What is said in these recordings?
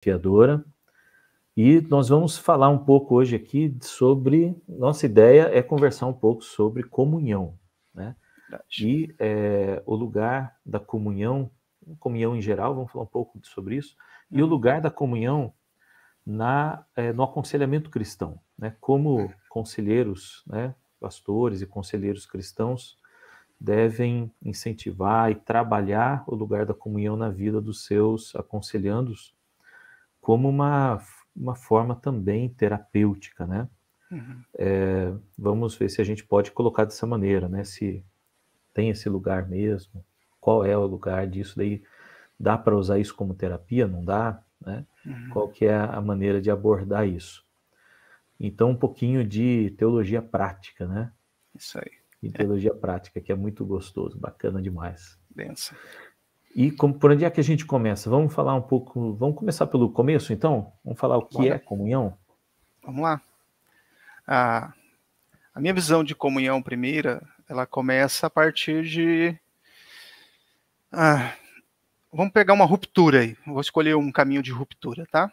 desafiadora. E nós vamos falar um pouco hoje aqui sobre... Nossa ideia é conversar um pouco sobre comunhão, né? E o lugar da comunhão em geral, vamos falar um pouco sobre isso, e o lugar da comunhão no aconselhamento cristão, né? Como conselheiros, né, pastores e conselheiros cristãos devem incentivar e trabalhar o lugar da comunhão na vida dos seus aconselhandos como uma forma também terapêutica, né? Vamos ver se a gente pode colocar dessa maneira, né? Se tem esse lugar mesmo, qual é o lugar disso daí, dá para usar isso como terapia, não dá, né? Qual que é a maneira de abordar isso? Então, um pouquinho de teologia prática, né? Isso aí. E teologia prática, que é muito gostoso, bacana demais. Benção. E por onde é que a gente começa? Vamos falar um pouco, vamos começar pelo começo, então? Vamos falar o que é comunhão? Vamos lá. A minha visão de comunhão primeira, ela começa a partir de... vamos pegar uma ruptura aí. Vou escolher um caminho de ruptura, tá?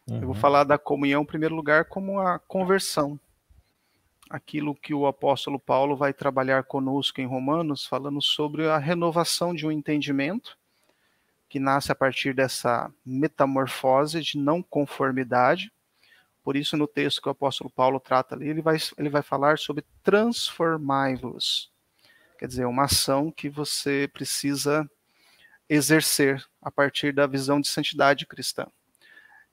Eu vou falar da comunhão, em primeiro lugar, como a conversão. Aquilo que o apóstolo Paulo vai trabalhar conosco em Romanos, falando sobre a renovação de um entendimento, que nasce a partir dessa metamorfose de não conformidade. Por isso, no texto que o apóstolo Paulo trata ali, ele vai falar sobre transformai-vos. Quer dizer, uma ação que você precisa exercer a partir da visão de santidade cristã.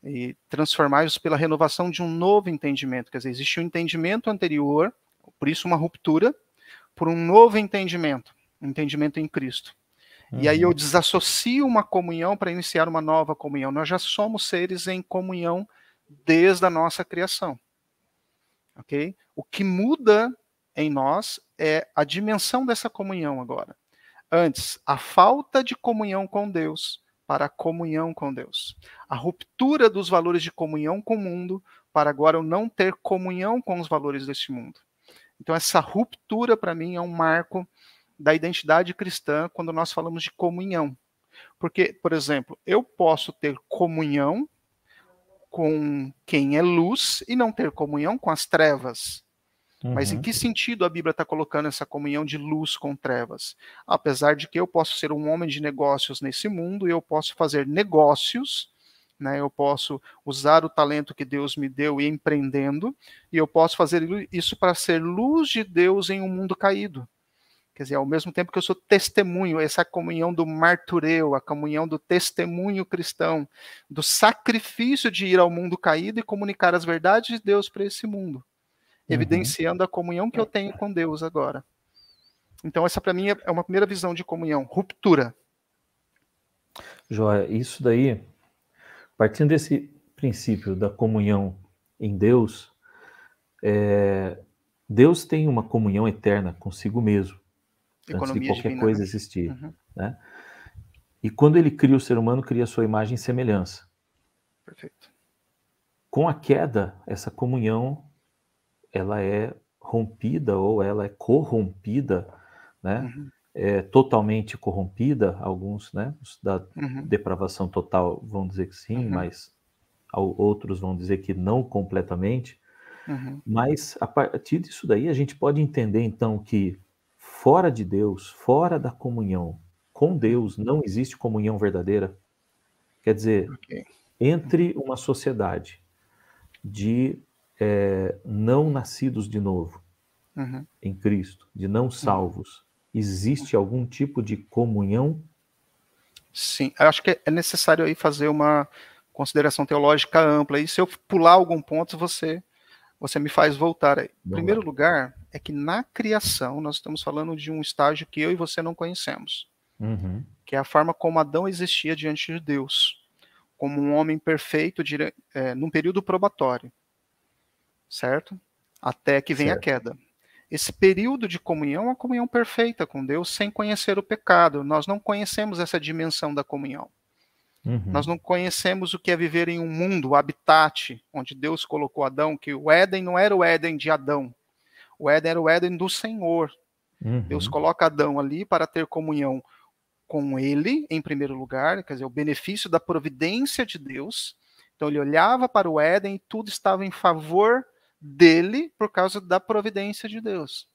E transformai-vos pela renovação de um novo entendimento. Quer dizer, existe um entendimento anterior, por isso uma ruptura, por um novo entendimento, um entendimento em Cristo. E aí eu desassocio uma comunhão para iniciar uma nova comunhão. Nós já somos seres em comunhão desde a nossa criação. Ok? O que muda em nós é a dimensão dessa comunhão agora. Antes, a falta de comunhão com Deus para a comunhão com Deus. A ruptura dos valores de comunhão com o mundo para agora eu não ter comunhão com os valores deste mundo. Então essa ruptura para mim é um marco da identidade cristã quando nós falamos de comunhão. Porque, por exemplo, eu posso ter comunhão com quem é luz e não ter comunhão com as trevas. Mas em que sentido a Bíblia está colocando essa comunhão de luz com trevas? Apesar de que eu posso ser um homem de negócios nesse mundo, eu posso fazer negócios, né? Eu posso usar o talento que Deus me deu e empreendendo, e eu posso fazer isso para ser luz de Deus em um mundo caído. Quer dizer, ao mesmo tempo que eu sou testemunho, essa comunhão do martureu, a comunhão do testemunho cristão, do sacrifício de ir ao mundo caído e comunicar as verdades de Deus para esse mundo, evidenciando a comunhão que eu tenho com Deus agora. Então essa para mim é uma primeira visão de comunhão, ruptura. Joia, isso daí, partindo desse princípio da comunhão em Deus, Deus tem uma comunhão eterna consigo mesmo, antes de qualquer divina, coisa existir, né? E quando ele cria o ser humano, cria a sua imagem e semelhança. Perfeito. Com a queda, essa comunhão, ela é rompida ou ela é corrompida, né? É totalmente corrompida, alguns, né, da depravação total vão dizer que sim, mas outros vão dizer que não completamente. Mas a partir disso daí a gente pode entender então que fora de Deus, fora da comunhão com Deus, não existe comunhão verdadeira. Quer dizer, entre uma sociedade de não nascidos de novo em Cristo, de não salvos, existe algum tipo de comunhão? Sim, eu acho que é necessário aí fazer uma consideração teológica ampla. E se eu pular algum ponto, você me faz voltar aí. Em primeiro lugar, é que na criação nós estamos falando de um estágio que eu e você não conhecemos, que é a forma como Adão existia diante de Deus, como um homem perfeito num período probatório, certo? Até que vem a queda. Esse período de comunhão é uma comunhão perfeita com Deus, sem conhecer o pecado. Nós não conhecemos essa dimensão da comunhão. Nós não conhecemos o que é viver em um mundo, o habitat, onde Deus colocou Adão, que o Éden não era o Éden de Adão. O Éden era o Éden do Senhor. Deus coloca Adão ali para ter comunhão com ele, em primeiro lugar, quer dizer, o benefício da providência de Deus. Então ele olhava para o Éden e tudo estava em favor dele por causa da providência de Deus.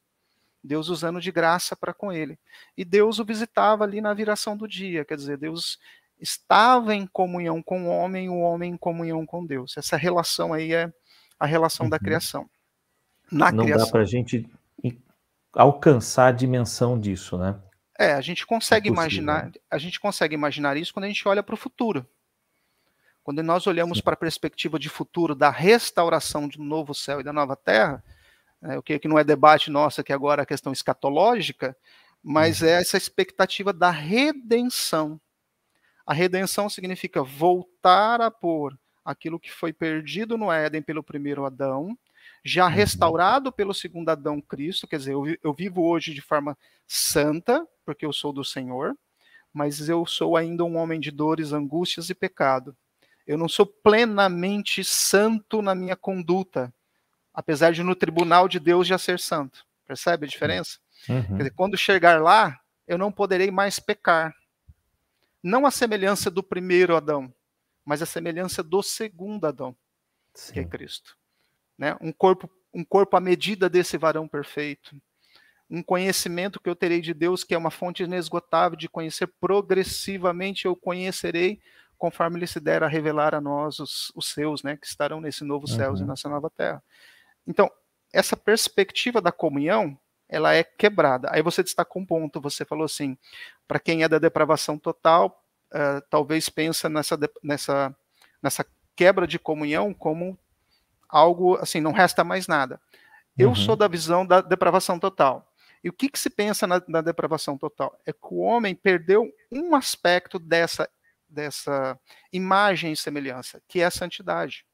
Deus usando de graça para com ele. E Deus o visitava ali na viração do dia, quer dizer, Deus estava em comunhão com o homem em comunhão com Deus. Essa relação aí é a relação da criação. Não dá para a gente alcançar a dimensão disso, né? A gente consegue imaginar isso quando a gente olha para o futuro. Quando nós olhamos para a perspectiva de futuro da restauração do novo céu e da nova terra, o que não é debate nosso aqui agora, a questão escatológica, mas é essa expectativa da redenção. A redenção significa voltar a pôr aquilo que foi perdido no Éden pelo primeiro Adão, já restaurado pelo segundo Adão, Cristo, quer dizer, eu vivo hoje de forma santa, porque eu sou do Senhor, mas eu sou ainda um homem de dores, angústias e pecado. Eu não sou plenamente santo na minha conduta, apesar de no tribunal de Deus já ser santo. Percebe a diferença? Quer dizer, quando chegar lá, eu não poderei mais pecar. Não a semelhança do primeiro Adão, mas a semelhança do segundo Adão, que é Cristo. Né? Um corpo à medida desse varão perfeito. Um conhecimento que eu terei de Deus, que é uma fonte inesgotável de conhecer progressivamente, eu conhecerei conforme ele se der a revelar a nós os seus, né, que estarão nesse novo céu e nessa nova terra. Então, essa perspectiva da comunhão, ela é quebrada. Aí você destacou um ponto, você falou assim, para quem é da depravação total, talvez pensa nessa quebra de comunhão como algo assim, não resta mais nada. Eu sou da visão da depravação total. E o que se pensa na depravação total? É que o homem perdeu um aspecto dessa imagem e semelhança, que é a santidade.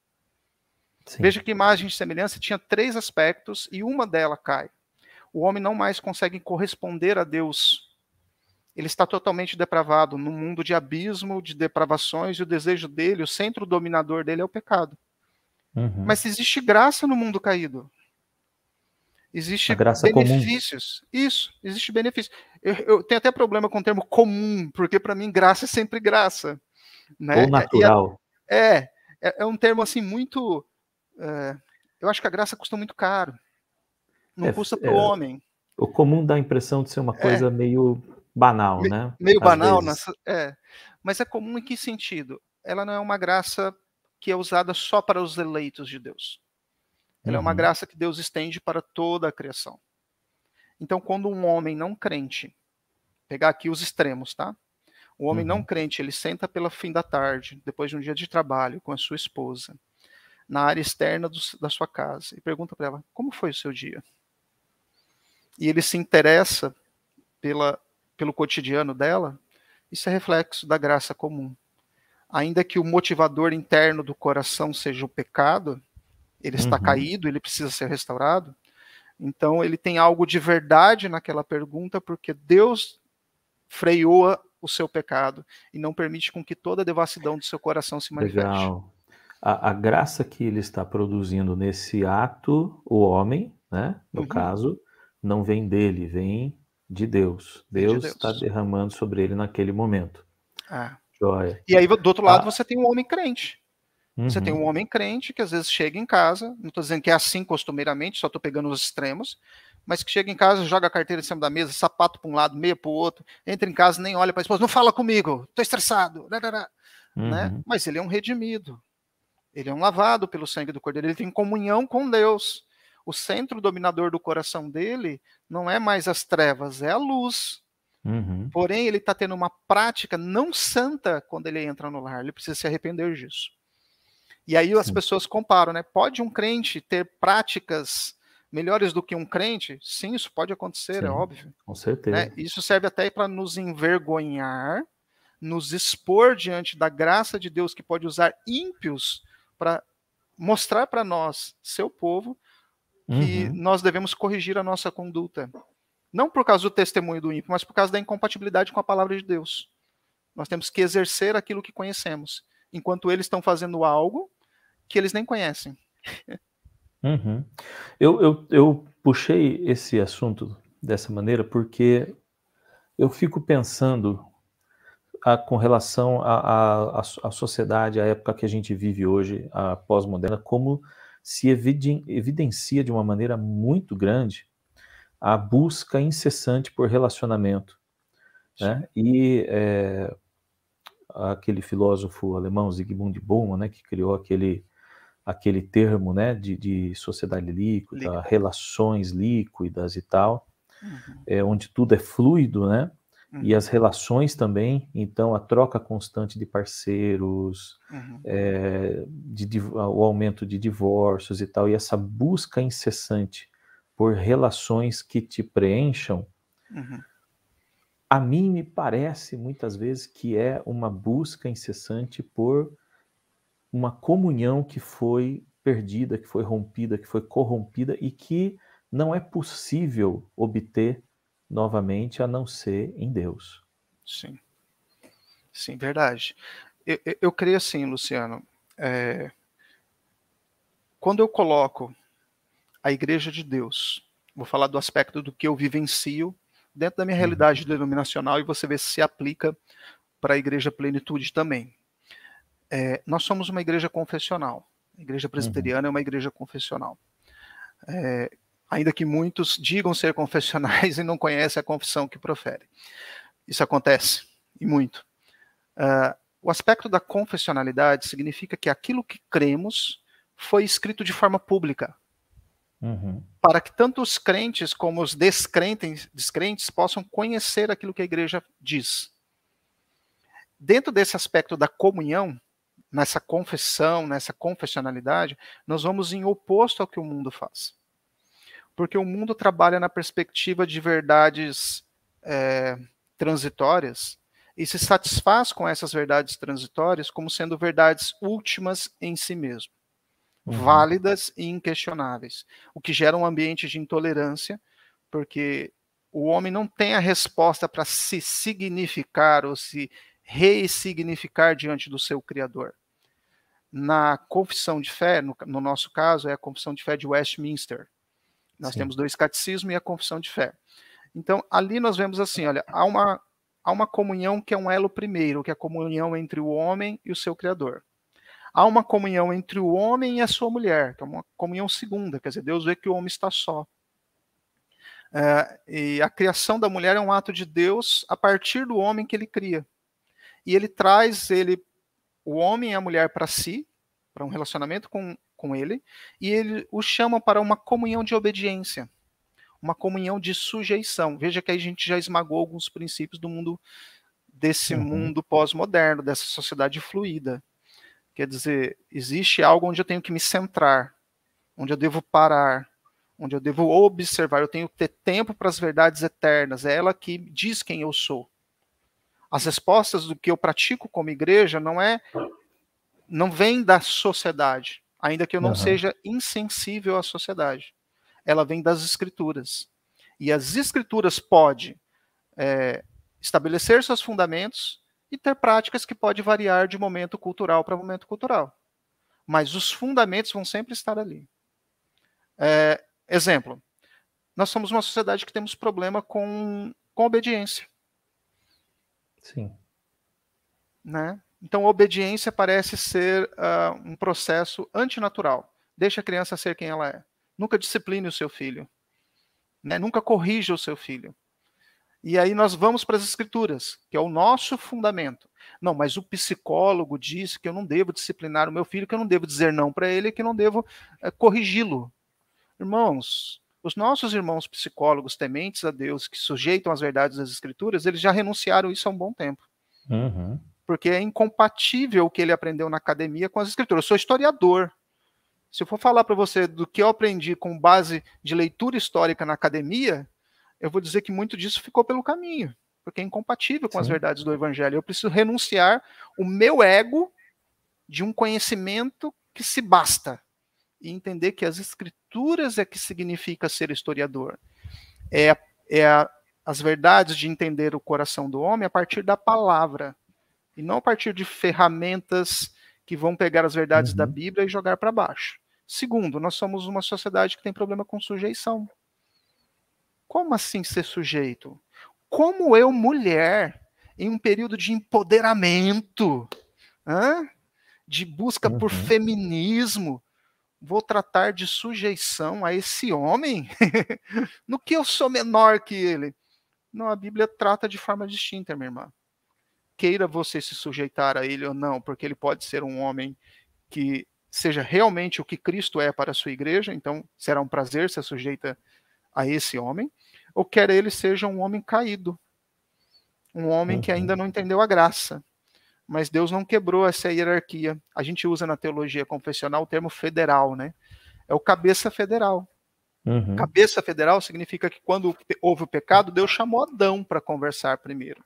Sim. Veja que imagem e semelhança tinha 3 aspectos e uma delas cai. O homem não mais consegue corresponder a Deus. Ele está totalmente depravado, num mundo de abismo, de depravações, e o desejo dele, o centro dominador dele é o pecado. Mas existe graça no mundo caído. Existe benefícios. Comum. Isso, existe benefício. Eu tenho até problema com o termo comum, porque para mim graça é sempre graça. Né? Ou natural. É um termo assim muito... eu acho que a graça custa muito caro. Não custa para o homem. O comum dá a impressão de ser uma coisa meio banal, né? Meio banal. Mas é comum em que sentido? Ela não é uma graça que é usada só para os eleitos de Deus. Ela é uma graça que Deus estende para toda a criação. Então, quando um homem não crente, pegar aqui os extremos, tá? O homem não crente, ele senta pelo fim da tarde, depois de um dia de trabalho com a sua esposa, na área externa da sua casa, e pergunta para ela, como foi o seu dia? E ele se interessa pelo cotidiano dela, isso é reflexo da graça comum. Ainda que o motivador interno do coração seja o pecado, ele está caído, ele precisa ser restaurado, então ele tem algo de verdade naquela pergunta, porque Deus freou o seu pecado e não permite com que toda a devassidão do seu coração se manifeste. Legal. A graça que ele está produzindo nesse ato, o homem, né, no caso, não vem dele, vem de Deus. Deus está derramando sobre ele naquele momento. Joia. E aí, do outro lado, você tem um homem crente. Você tem um homem crente que às vezes chega em casa, não estou dizendo que é assim costumeiramente, só estou pegando os extremos, mas que chega em casa, joga a carteira em cima da mesa, sapato para um lado, meia para o outro, entra em casa, nem olha para a esposa, não fala comigo, estou estressado, né? Mas ele é um redimido, ele é um lavado pelo sangue do Cordeiro, ele tem comunhão com Deus. O centro dominador do coração dele não é mais as trevas, é a luz. Porém, ele está tendo uma prática não santa quando ele entra no lar, ele precisa se arrepender disso. E aí as pessoas comparam, né? Pode um crente ter práticas melhores do que um crente? Sim, isso pode acontecer, é óbvio. Com certeza. Né? Isso serve até para nos envergonhar, nos expor diante da graça de Deus, que pode usar ímpios para mostrar para nós, seu povo, que nós devemos corrigir a nossa conduta. Não por causa do testemunho do ímpio, mas por causa da incompatibilidade com a palavra de Deus. Nós temos que exercer aquilo que conhecemos, enquanto eles estão fazendo algo que eles nem conhecem. Eu puxei esse assunto dessa maneira porque eu fico pensando com relação à sociedade, à época que a gente vive hoje, a pós-moderna, como se evidencia de uma maneira muito grande a busca incessante por relacionamento, né? E aquele filósofo alemão, Zygmunt Bauman, né, que criou aquele termo, né, de sociedade líquida, relações líquidas e tal, onde tudo é fluido, né? E as relações também, então a troca constante de parceiros, o aumento de divórcios e tal, e essa busca incessante por relações que te preencham, a mim me parece muitas vezes que é uma busca incessante por uma comunhão que foi perdida, que foi rompida, que foi corrompida e que não é possível obter novamente a não ser em Deus. Sim. Sim, verdade. Eu creio assim, Luciano, quando eu coloco a Igreja de Deus, vou falar do aspecto do que eu vivencio dentro da minha realidade denominacional e você vê se aplica para a Igreja Plenitude também. Nós somos uma igreja confessional. A Igreja Presbiteriana é uma igreja confessional. Ainda que muitos digam ser confessionais e não conhecem a confissão que proferem. Isso acontece, e muito. O aspecto da confessionalidade significa que aquilo que cremos foi escrito de forma pública, para que tanto os crentes como os descrentes possam conhecer aquilo que a igreja diz. Dentro desse aspecto da comunhão, nessa confessão, nessa confessionalidade, nós vamos em oposto ao que o mundo faz. Porque o mundo trabalha na perspectiva de verdades transitórias e se satisfaz com essas verdades transitórias como sendo verdades últimas em si mesmo, válidas e inquestionáveis, o que gera um ambiente de intolerância, porque o homem não tem a resposta para se significar ou se ressignificar diante do seu Criador. Na confissão de fé, no nosso caso, é a confissão de fé de Westminster. Nós temos 2 catecismos e a confissão de fé. Então, ali nós vemos assim, olha, há uma comunhão que é um elo primeiro, que é a comunhão entre o homem e o seu Criador. Há uma comunhão entre o homem e a sua mulher, que é uma comunhão segunda, quer dizer, Deus vê que o homem está só. E a criação da mulher é um ato de Deus a partir do homem que ele cria. E ele traz o homem e a mulher para si, para um relacionamento com ele, e ele o chama para uma comunhão de obediência, uma comunhão de sujeição. Veja que aí a gente já esmagou alguns princípios do mundo, desse mundo pós-moderno, dessa sociedade fluida. Quer dizer, existe algo onde eu tenho que me centrar, onde eu devo parar, onde eu devo observar, eu tenho que ter tempo para as verdades eternas, é ela que diz quem eu sou. As respostas do que eu pratico como igreja não vem da sociedade, ainda que eu não seja insensível à sociedade. Ela vem das Escrituras. E as Escrituras podem estabelecer seus fundamentos e ter práticas que podem variar de momento cultural para momento cultural. Mas os fundamentos vão sempre estar ali. Exemplo, nós somos uma sociedade que temos problema com obediência. Sim. Né? Então, a obediência parece ser um processo antinatural. Deixa a criança ser quem ela é. Nunca discipline o seu filho. Né? Nunca corrija o seu filho. E aí nós vamos para as Escrituras, que é o nosso fundamento. Não, mas o psicólogo disse que eu não devo disciplinar o meu filho, que eu não devo dizer não para ele, que eu não devo corrigi-lo. Irmãos, os nossos irmãos psicólogos tementes a Deus, que sujeitam as verdades das Escrituras, eles já renunciaram isso há um bom tempo. Porque é incompatível o que ele aprendeu na academia com as Escrituras. Eu sou historiador. Se eu for falar para você do que eu aprendi com base de leitura histórica na academia, eu vou dizer que muito disso ficou pelo caminho, porque é incompatível com as verdades do Evangelho. Eu preciso renunciar o meu ego de um conhecimento que se basta e entender que as Escrituras é que significa ser historiador. As verdades de entender o coração do homem a partir da palavra, e não a partir de ferramentas que vão pegar as verdades da Bíblia e jogar para baixo. Segundo, nós somos uma sociedade que tem problema com sujeição. Como assim ser sujeito? Como eu, mulher, em um período de empoderamento, de busca por feminismo, vou tratar de sujeição a esse homem? No que eu sou menor que ele? Não, a Bíblia trata de forma distinta, minha irmã. Queira você se sujeitar a ele ou não, porque ele pode ser um homem que seja realmente o que Cristo é para a sua igreja, então será um prazer ser sujeita a esse homem, ou quer ele seja um homem caído, um homem que ainda não entendeu a graça. Mas Deus não quebrou essa hierarquia. A gente usa na teologia confessional o termo federal, né? É o cabeça federal. Cabeça federal significa que quando houve o pecado, Deus chamou Adão para conversar primeiro.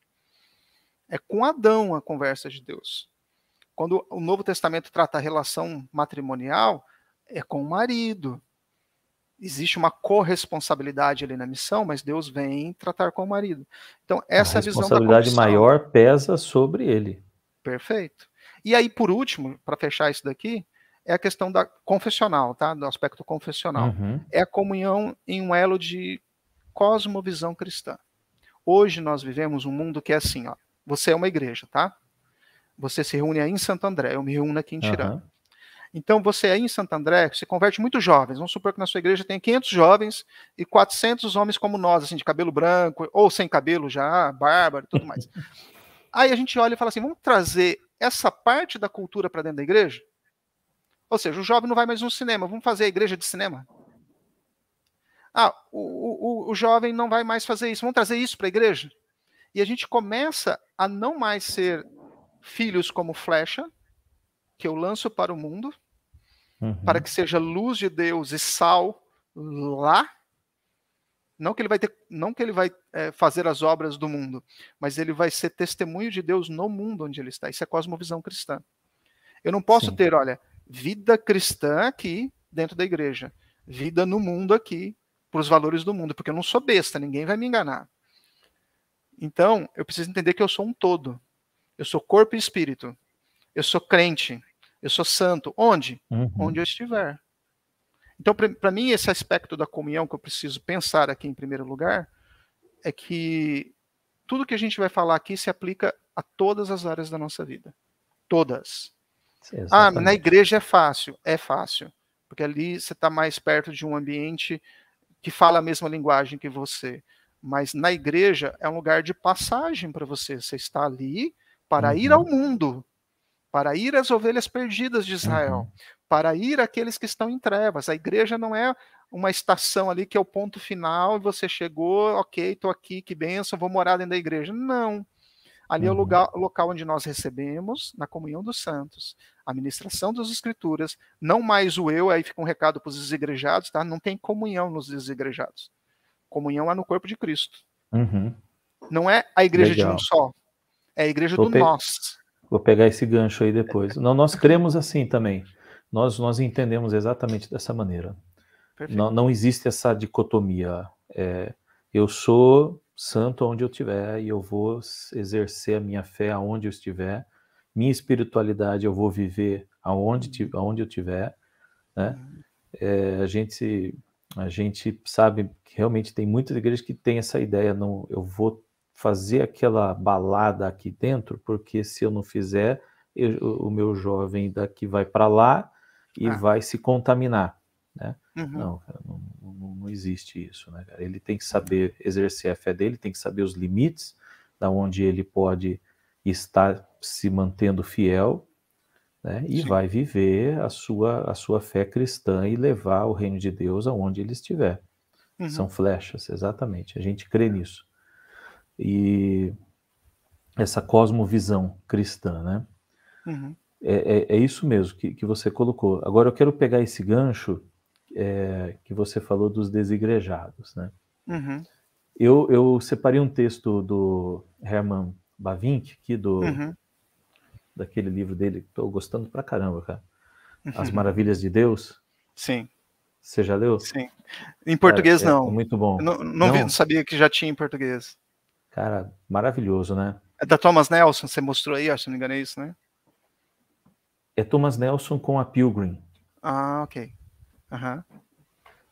É com Adão a conversa de Deus. Quando o Novo Testamento trata a relação matrimonial, é com o marido. Existe uma corresponsabilidade ali na missão, mas Deus vem tratar com o marido. Então, essa é a visão da confissão. A responsabilidade maior pesa sobre ele. Perfeito. E aí, por último, para fechar isso daqui, é a questão da confessional, tá? Do aspecto confessional. É a comunhão em um elo de cosmovisão cristã. Hoje nós vivemos um mundo que é assim, ó. Você é uma igreja, tá? Você se reúne aí em Santo André, eu me reúno aqui em Tirana. Então, você aí em Santo André, se converte muitos jovens. Vamos supor que na sua igreja tem 500 jovens e 400 homens como nós, assim, de cabelo branco, ou sem cabelo já, bárbaro e tudo mais. Aí a gente olha e fala assim, vamos trazer essa parte da cultura para dentro da igreja? Ou seja, o jovem não vai mais no cinema, vamos fazer a igreja de cinema? O jovem não vai mais fazer isso, vamos trazer isso para a igreja? E a gente começa a não mais ser filhos como flecha, que eu lanço para o mundo, para que seja luz de Deus e sal lá. Não que ele vai fazer as obras do mundo, mas ele vai ser testemunho de Deus no mundo onde ele está. Isso é cosmovisão cristã. Eu não posso ter, olha, vida cristã aqui dentro da igreja, vida no mundo aqui, para os valores do mundo, porque eu não sou besta, ninguém vai me enganar. Então, eu preciso entender que eu sou um todo. Eu sou corpo e espírito. Eu sou crente. Eu sou santo. Onde? Onde eu estiver. Então, para mim, esse aspecto da comunhão que eu preciso pensar aqui em primeiro lugar é que tudo que a gente vai falar aqui se aplica a todas as áreas da nossa vida. Todas. Na igreja é fácil. É fácil. Porque ali você está mais perto de um ambiente que fala a mesma linguagem que você. Mas na igreja é um lugar de passagem para você. Você está ali para ir ao mundo, para ir às ovelhas perdidas de Israel, para ir àqueles que estão em trevas. A igreja não é uma estação ali que é o ponto final e você chegou, ok, estou aqui, que bênção, vou morar dentro da igreja. Não. Ali é o local onde nós recebemos, na comunhão dos santos, a ministração das escrituras, não mais o eu, aí fica um recado para os desigrejados, tá? Não tem comunhão nos desigrejados. Comunhão é no corpo de Cristo. Não é a igreja de um só, é a igreja do nós. Vou pegar esse gancho aí depois. Não, nós cremos assim também. Nós entendemos exatamente dessa maneira. Não existe essa dicotomia. Eu sou santo onde eu estiver e eu vou exercer a minha fé aonde eu estiver. Minha espiritualidade eu vou viver aonde eu estiver. Né? A gente sabe que realmente tem muitas igrejas que têm essa ideia. Não, eu vou fazer aquela balada aqui dentro, porque se eu não fizer, o meu jovem daqui vai para lá e vai se contaminar, né? Não, cara, não existe isso, né, cara? Ele tem que saber exercer a fé dele, tem que saber os limites, da onde ele pode estar se mantendo fiel, né? E vai viver a sua fé cristã e levar o reino de Deus aonde ele estiver. São flechas, exatamente. A gente crê nisso. E essa cosmovisão cristã, né? É isso mesmo que você colocou. Agora eu quero pegar esse gancho que você falou dos desigrejados, né? Eu separei um texto do Herman Bavinck, aqui daquele livro dele, que estou gostando pra caramba, cara. As Maravilhas de Deus. Sim. Você já leu? Sim. Em português, não. É muito bom. Não sabia que já tinha em português. Cara, maravilhoso, né? É da Thomas Nelson, você mostrou aí, acho que não me engano, é isso, né? É Thomas Nelson com a Pilgrim. Ok.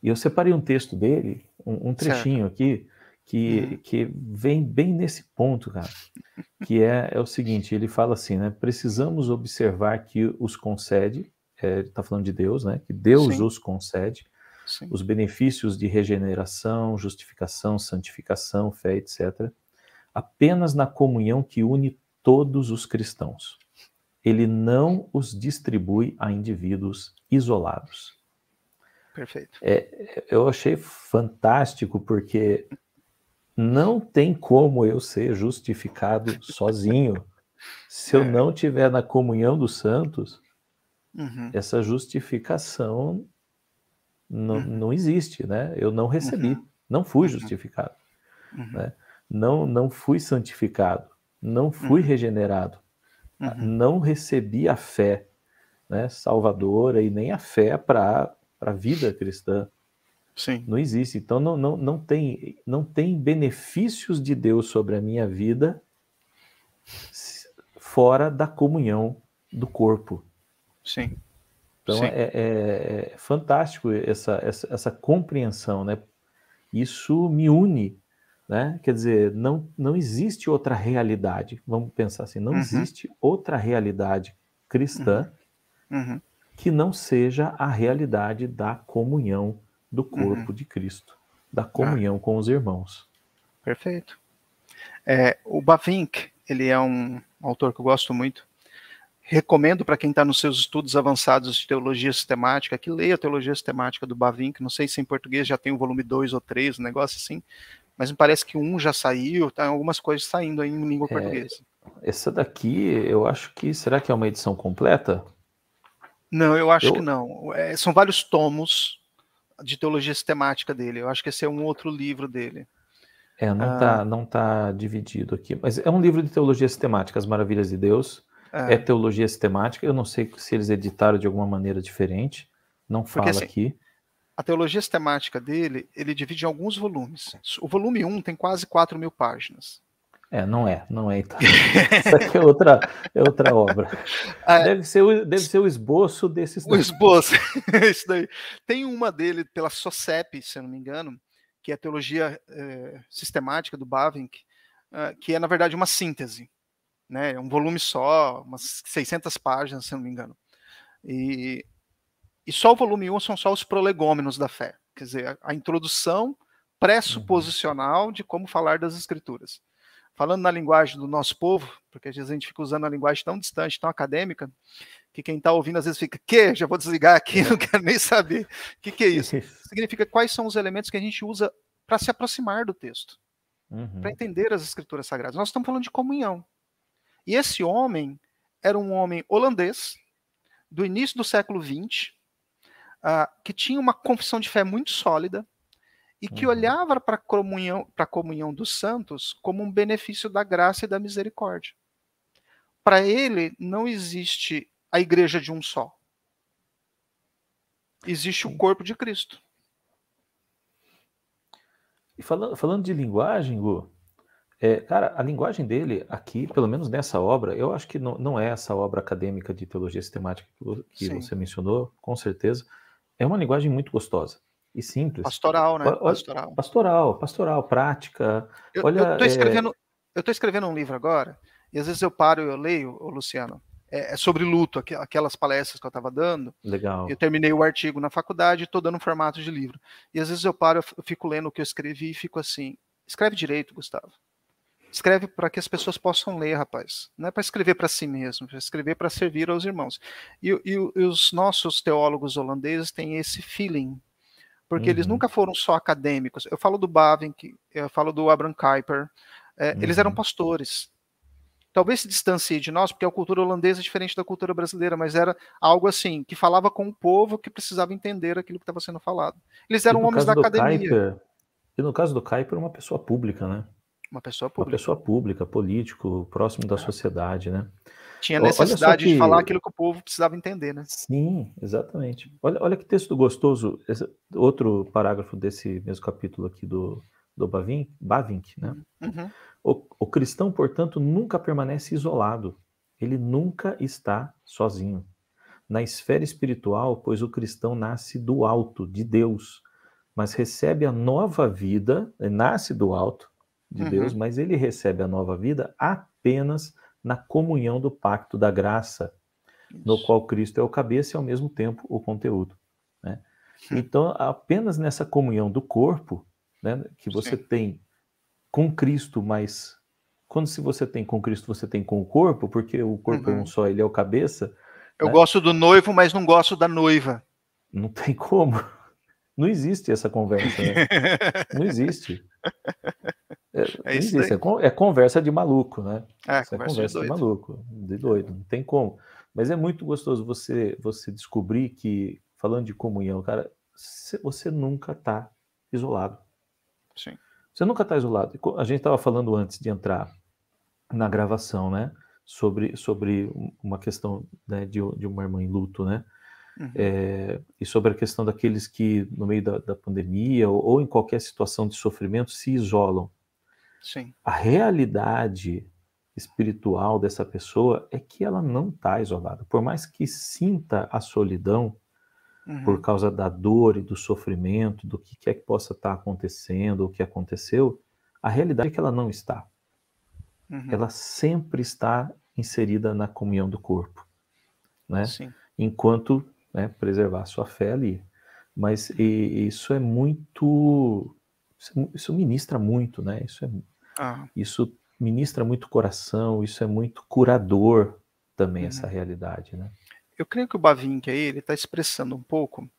E eu separei um texto dele, um trechinho aqui, que vem bem nesse ponto, cara, que é o seguinte, ele fala assim, né, precisamos observar que os concede, ele está falando de Deus, né, que Deus Sim. os concede, Sim. os benefícios de regeneração, justificação, santificação, fé, etc., apenas na comunhão que une todos os cristãos. Ele não os distribui a indivíduos isolados. Perfeito. Eu achei fantástico, porque não tem como eu ser justificado sozinho. Se eu não tiver na comunhão dos santos, essa justificação não existe, né? Eu não recebi, não fui justificado, né? Não fui santificado, não fui regenerado, não recebi a fé, né, salvadora, e nem a fé para a vida cristã. Sim. Não existe. Então não tem benefícios de Deus sobre a minha vida fora da comunhão do corpo. Sim. Então Sim. é fantástico essa compreensão, né? Isso me une, né? Quer dizer, não existe outra realidade. Vamos pensar assim, não existe outra realidade cristã que não seja a realidade da comunhão do corpo de Cristo, da comunhão com os irmãos. Perfeito. O Bavinck, ele é um autor que eu gosto muito. Recomendo para quem está nos seus estudos avançados de teologia sistemática, que leia a teologia sistemática do Bavinck. Não sei se em português já tem o volume 2 ou 3, um negócio assim, mas me parece que um já saiu, tá algumas coisas saindo aí em língua portuguesa. Essa daqui, eu acho que, será que é uma edição completa? Não, eu acho que não. São vários tomos de teologia sistemática dele. Eu acho que esse é um outro livro dele. Não tá dividido aqui, mas é um livro de teologia sistemática, As Maravilhas de Deus. É teologia sistemática. Eu não sei se eles editaram de alguma maneira diferente. Não fala assim, aqui. A teologia sistemática dele, ele divide em alguns volumes. O volume 1 tem quase 4.000 páginas. Não é. Então. Isso aqui é outra obra. Deve ser o esboço desses. O esboço, isso daí. Tem uma dele pela SOCEP, se eu não me engano, que é a teologia sistemática do Bavinck, que é, na verdade, uma síntese. Né? É um volume só, umas 600 páginas, se eu não me engano. E só o volume 1 são só os prolegômenos da fé. Quer dizer, a introdução pressuposicional de como falar das escrituras. Falando na linguagem do nosso povo, porque às vezes a gente fica usando uma linguagem tão distante, tão acadêmica, que quem está ouvindo às vezes fica, já vou desligar aqui, não quero nem saber. O que é isso? Significa quais são os elementos que a gente usa para se aproximar do texto, para entender as escrituras sagradas. Nós estamos falando de comunhão. E esse homem era um homem holandês, do início do século XX, que tinha uma confissão de fé muito sólida e que olhava para a comunhão dos santos como um benefício da graça e da misericórdia. Para ele, não existe a igreja de um só. Existe o corpo de Cristo. E falando de linguagem, Gu, cara, a linguagem dele aqui, pelo menos nessa obra, eu acho que não é essa obra acadêmica de teologia sistemática que você mencionou, com certeza. É uma linguagem muito gostosa e simples. Pastoral, né? Pastoral, prática. Eu estou escrevendo um livro agora, e às vezes eu paro e eu leio, Luciano, sobre luto, aquelas palestras que eu estava dando. Legal. Eu terminei o artigo na faculdade e estou dando um formato de livro. E às vezes eu paro, eu fico lendo o que eu escrevi e fico assim, escreve direito, Gustavo. Escreve para que as pessoas possam ler, rapaz. Não é para escrever para si mesmo, é para escrever para servir aos irmãos. E os nossos teólogos holandeses têm esse feeling, porque eles nunca foram só acadêmicos. Eu falo do Bavinck, eu falo do Abraham Kuyper, eles eram pastores. Talvez se distancie de nós, porque a cultura holandesa é diferente da cultura brasileira, mas era algo assim, que falava com o povo que precisava entender aquilo que estava sendo falado. Eles eram homens da academia. E no caso do Kuyper, uma pessoa pública, né? Uma pessoa pública. Uma pessoa pública, político, próximo da sociedade, né? Tinha necessidade de falar aquilo que o povo precisava entender, né? Sim, exatamente. Olha que texto gostoso, outro parágrafo desse mesmo capítulo aqui do Bavinck, né? O cristão, portanto, nunca permanece isolado. Ele nunca está sozinho. Na esfera espiritual, pois o cristão nasce do alto, de Deus, mas recebe a nova vida, nasce do alto de Deus, Uhum. mas ele recebe a nova vida apenas na comunhão do pacto da graça, no Isso. qual Cristo é o cabeça e ao mesmo tempo o conteúdo, né? Então, apenas nessa comunhão do corpo, né, que você Sim. tem com Cristo, mas quando se você tem com Cristo, você tem com o corpo, porque o corpo é um Uhum. só, ele é o cabeça, Eu né? gosto do noivo, mas não gosto da noiva. Não tem como. Não existe essa conversa, né? Não existe. É Não isso existe. daí. É conversa de maluco, né? Isso é Conversa de conversa de doido. maluco, de doido. Não tem como. Mas é muito gostoso você descobrir que, falando de comunhão, cara, você nunca está isolado. Sim. Você nunca está isolado. A gente estava falando antes de entrar na gravação, né? Sobre uma questão, né, de uma irmã em luto, né? Uhum. E sobre a questão daqueles que, no meio da pandemia ou em qualquer situação de sofrimento, se isolam. Sim. A realidade espiritual dessa pessoa é que ela não está isolada. Por mais que sinta a solidão por Uhum. causa da dor e do sofrimento, do que quer que possa estar acontecendo, o que aconteceu, a realidade é que ela não está. Uhum. Ela sempre está inserida na comunhão do corpo, né? Sim. Enquanto, né, preservar a sua fé ali. Mas isso é muito, isso ministra muito, né? Ah. Isso ministra muito coração, isso é muito curador também, essa Uhum. realidade, né? Eu creio que o Bavinck aí, ele está expressando um pouco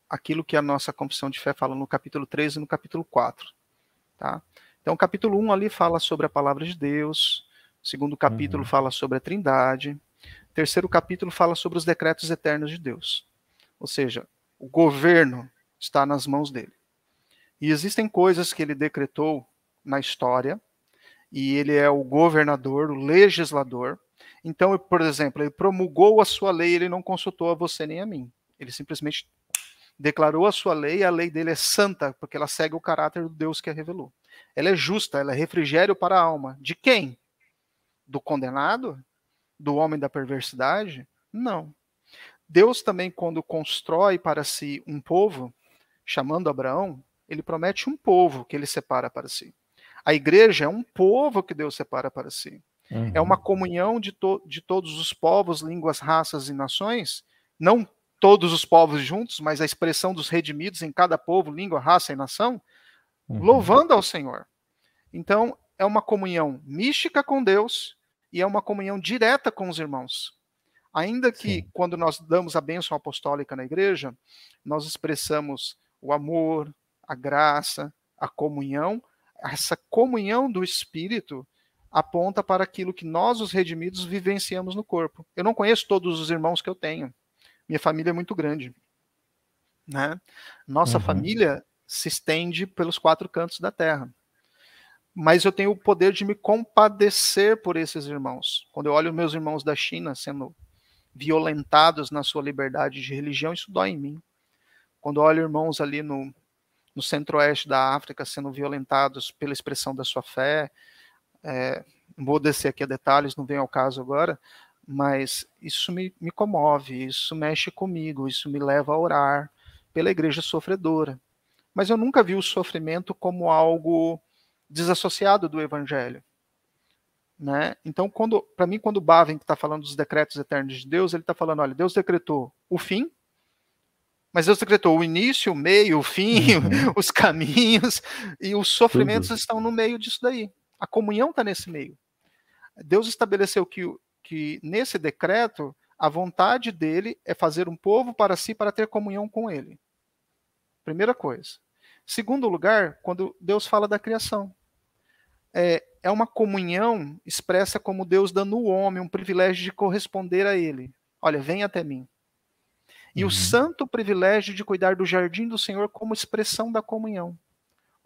aquilo que a nossa confissão de fé fala no capítulo 3 e no capítulo 4, tá? Então, o capítulo 1 ali fala sobre a palavra de Deus, o segundo capítulo Uhum. fala sobre a Trindade, o terceiro capítulo fala sobre os decretos eternos de Deus. Ou seja, o governo está nas mãos dele. E existem coisas que ele decretou na história, e ele é o governador, o legislador. Então, por exemplo, ele promulgou a sua lei, ele não consultou a você nem a mim. Ele simplesmente declarou a sua lei, e a lei dele é santa, porque ela segue o caráter do Deus que a revelou. Ela é justa, ela é refrigério para a alma. De quem? Do condenado? Do homem da perversidade? Não. Deus também, quando constrói para si um povo, chamando Abraão, ele promete um povo que ele separa para si. A igreja é um povo que Deus separa para si. É uma Uhum. comunhão de todos os povos, línguas, raças e nações, não todos os povos juntos, mas a expressão dos redimidos em cada povo, língua, raça e nação, Uhum. louvando ao Senhor. Então, é uma comunhão mística com Deus e é uma comunhão direta com os irmãos. Ainda que, Sim. quando nós damos a bênção apostólica na igreja, nós expressamos o amor, a graça, a comunhão. Essa comunhão do Espírito aponta para aquilo que nós, os redimidos, vivenciamos no corpo. Eu não conheço todos os irmãos que eu tenho. Minha família é muito grande, né? Nossa Uhum. família se estende pelos 4 cantos da terra. Mas eu tenho o poder de me compadecer por esses irmãos. Quando eu olho meus irmãos da China sendo violentados na sua liberdade de religião, isso dói em mim. Quando eu olho irmãos ali no centro-oeste da África sendo violentados pela expressão da sua fé, não vou descer aqui a detalhes, não vem ao caso agora, mas isso me comove, isso mexe comigo, isso me leva a orar pela igreja sofredora. Mas eu nunca vi o sofrimento como algo desassociado do evangelho. Né? Então, para mim, quando o Bavinck está falando dos decretos eternos de Deus, ele está falando, olha, Deus decretou o fim, mas Deus decretou o início, o meio, o fim, Uhum. os caminhos, e os sofrimentos Tudo. estão no meio disso daí. A comunhão está nesse meio. Deus estabeleceu que nesse decreto, a vontade dele é fazer um povo para si, para ter comunhão com ele. Primeira coisa. Segundo lugar, quando Deus fala da criação. É uma comunhão expressa como Deus dando ao homem um privilégio de corresponder a ele. Olha, vem até mim. E o Uhum. santo privilégio de cuidar do jardim do Senhor como expressão da comunhão.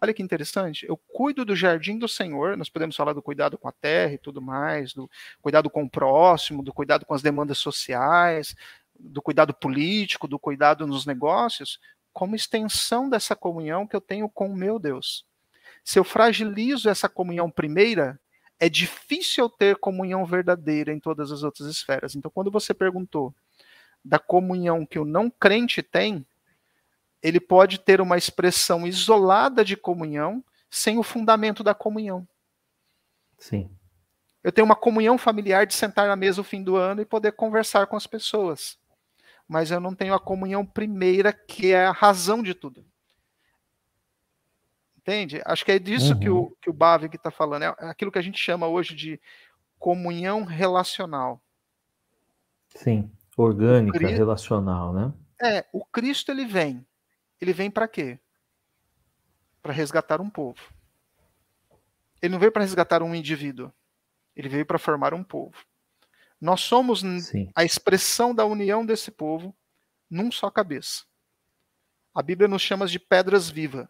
Olha que interessante, eu cuido do jardim do Senhor, nós podemos falar do cuidado com a terra e tudo mais, do cuidado com o próximo, do cuidado com as demandas sociais, do cuidado político, do cuidado nos negócios, como extensão dessa comunhão que eu tenho com o meu Deus. Se eu fragilizo essa comunhão primeira, é difícil eu ter comunhão verdadeira em todas as outras esferas. Então, quando você perguntou da comunhão que o não crente tem, ele pode ter uma expressão isolada de comunhão sem o fundamento da comunhão. Sim. Eu tenho uma comunhão familiar de sentar na mesa no fim do ano e poder conversar com as pessoas. Mas eu não tenho a comunhão primeira, que é a razão de tudo. Entende? Acho que é disso que o Bavinck está falando. É aquilo que a gente chama hoje de comunhão relacional. Sim, orgânica, relacional, né? O Cristo ele vem. Ele vem para quê? Para resgatar um povo. Ele não veio para resgatar um indivíduo. Ele veio para formar um povo. Nós somos a expressão da união desse povo num só cabeça. A Bíblia nos chama de pedras vivas,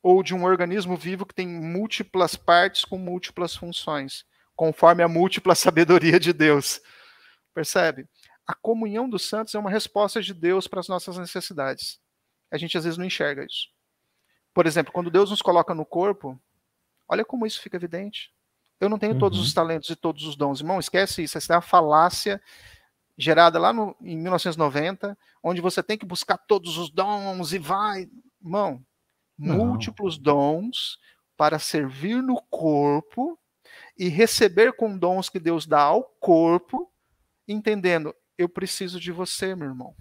ou de um organismo vivo que tem múltiplas partes com múltiplas funções, conforme a múltipla sabedoria de Deus. Percebe? A comunhão dos santos é uma resposta de Deus para as nossas necessidades. A gente às vezes não enxerga isso. Por exemplo, quando Deus nos coloca no corpo, olha como isso fica evidente. Eu não tenho todos os talentos e todos os dons. Irmão, esquece isso. Essa é a falácia gerada lá em 1990, onde você tem que buscar todos os dons e vai. Irmão, múltiplos dons para servir no corpo e receber com dons que Deus dá ao corpo, entendendo, eu preciso de você, meu irmão.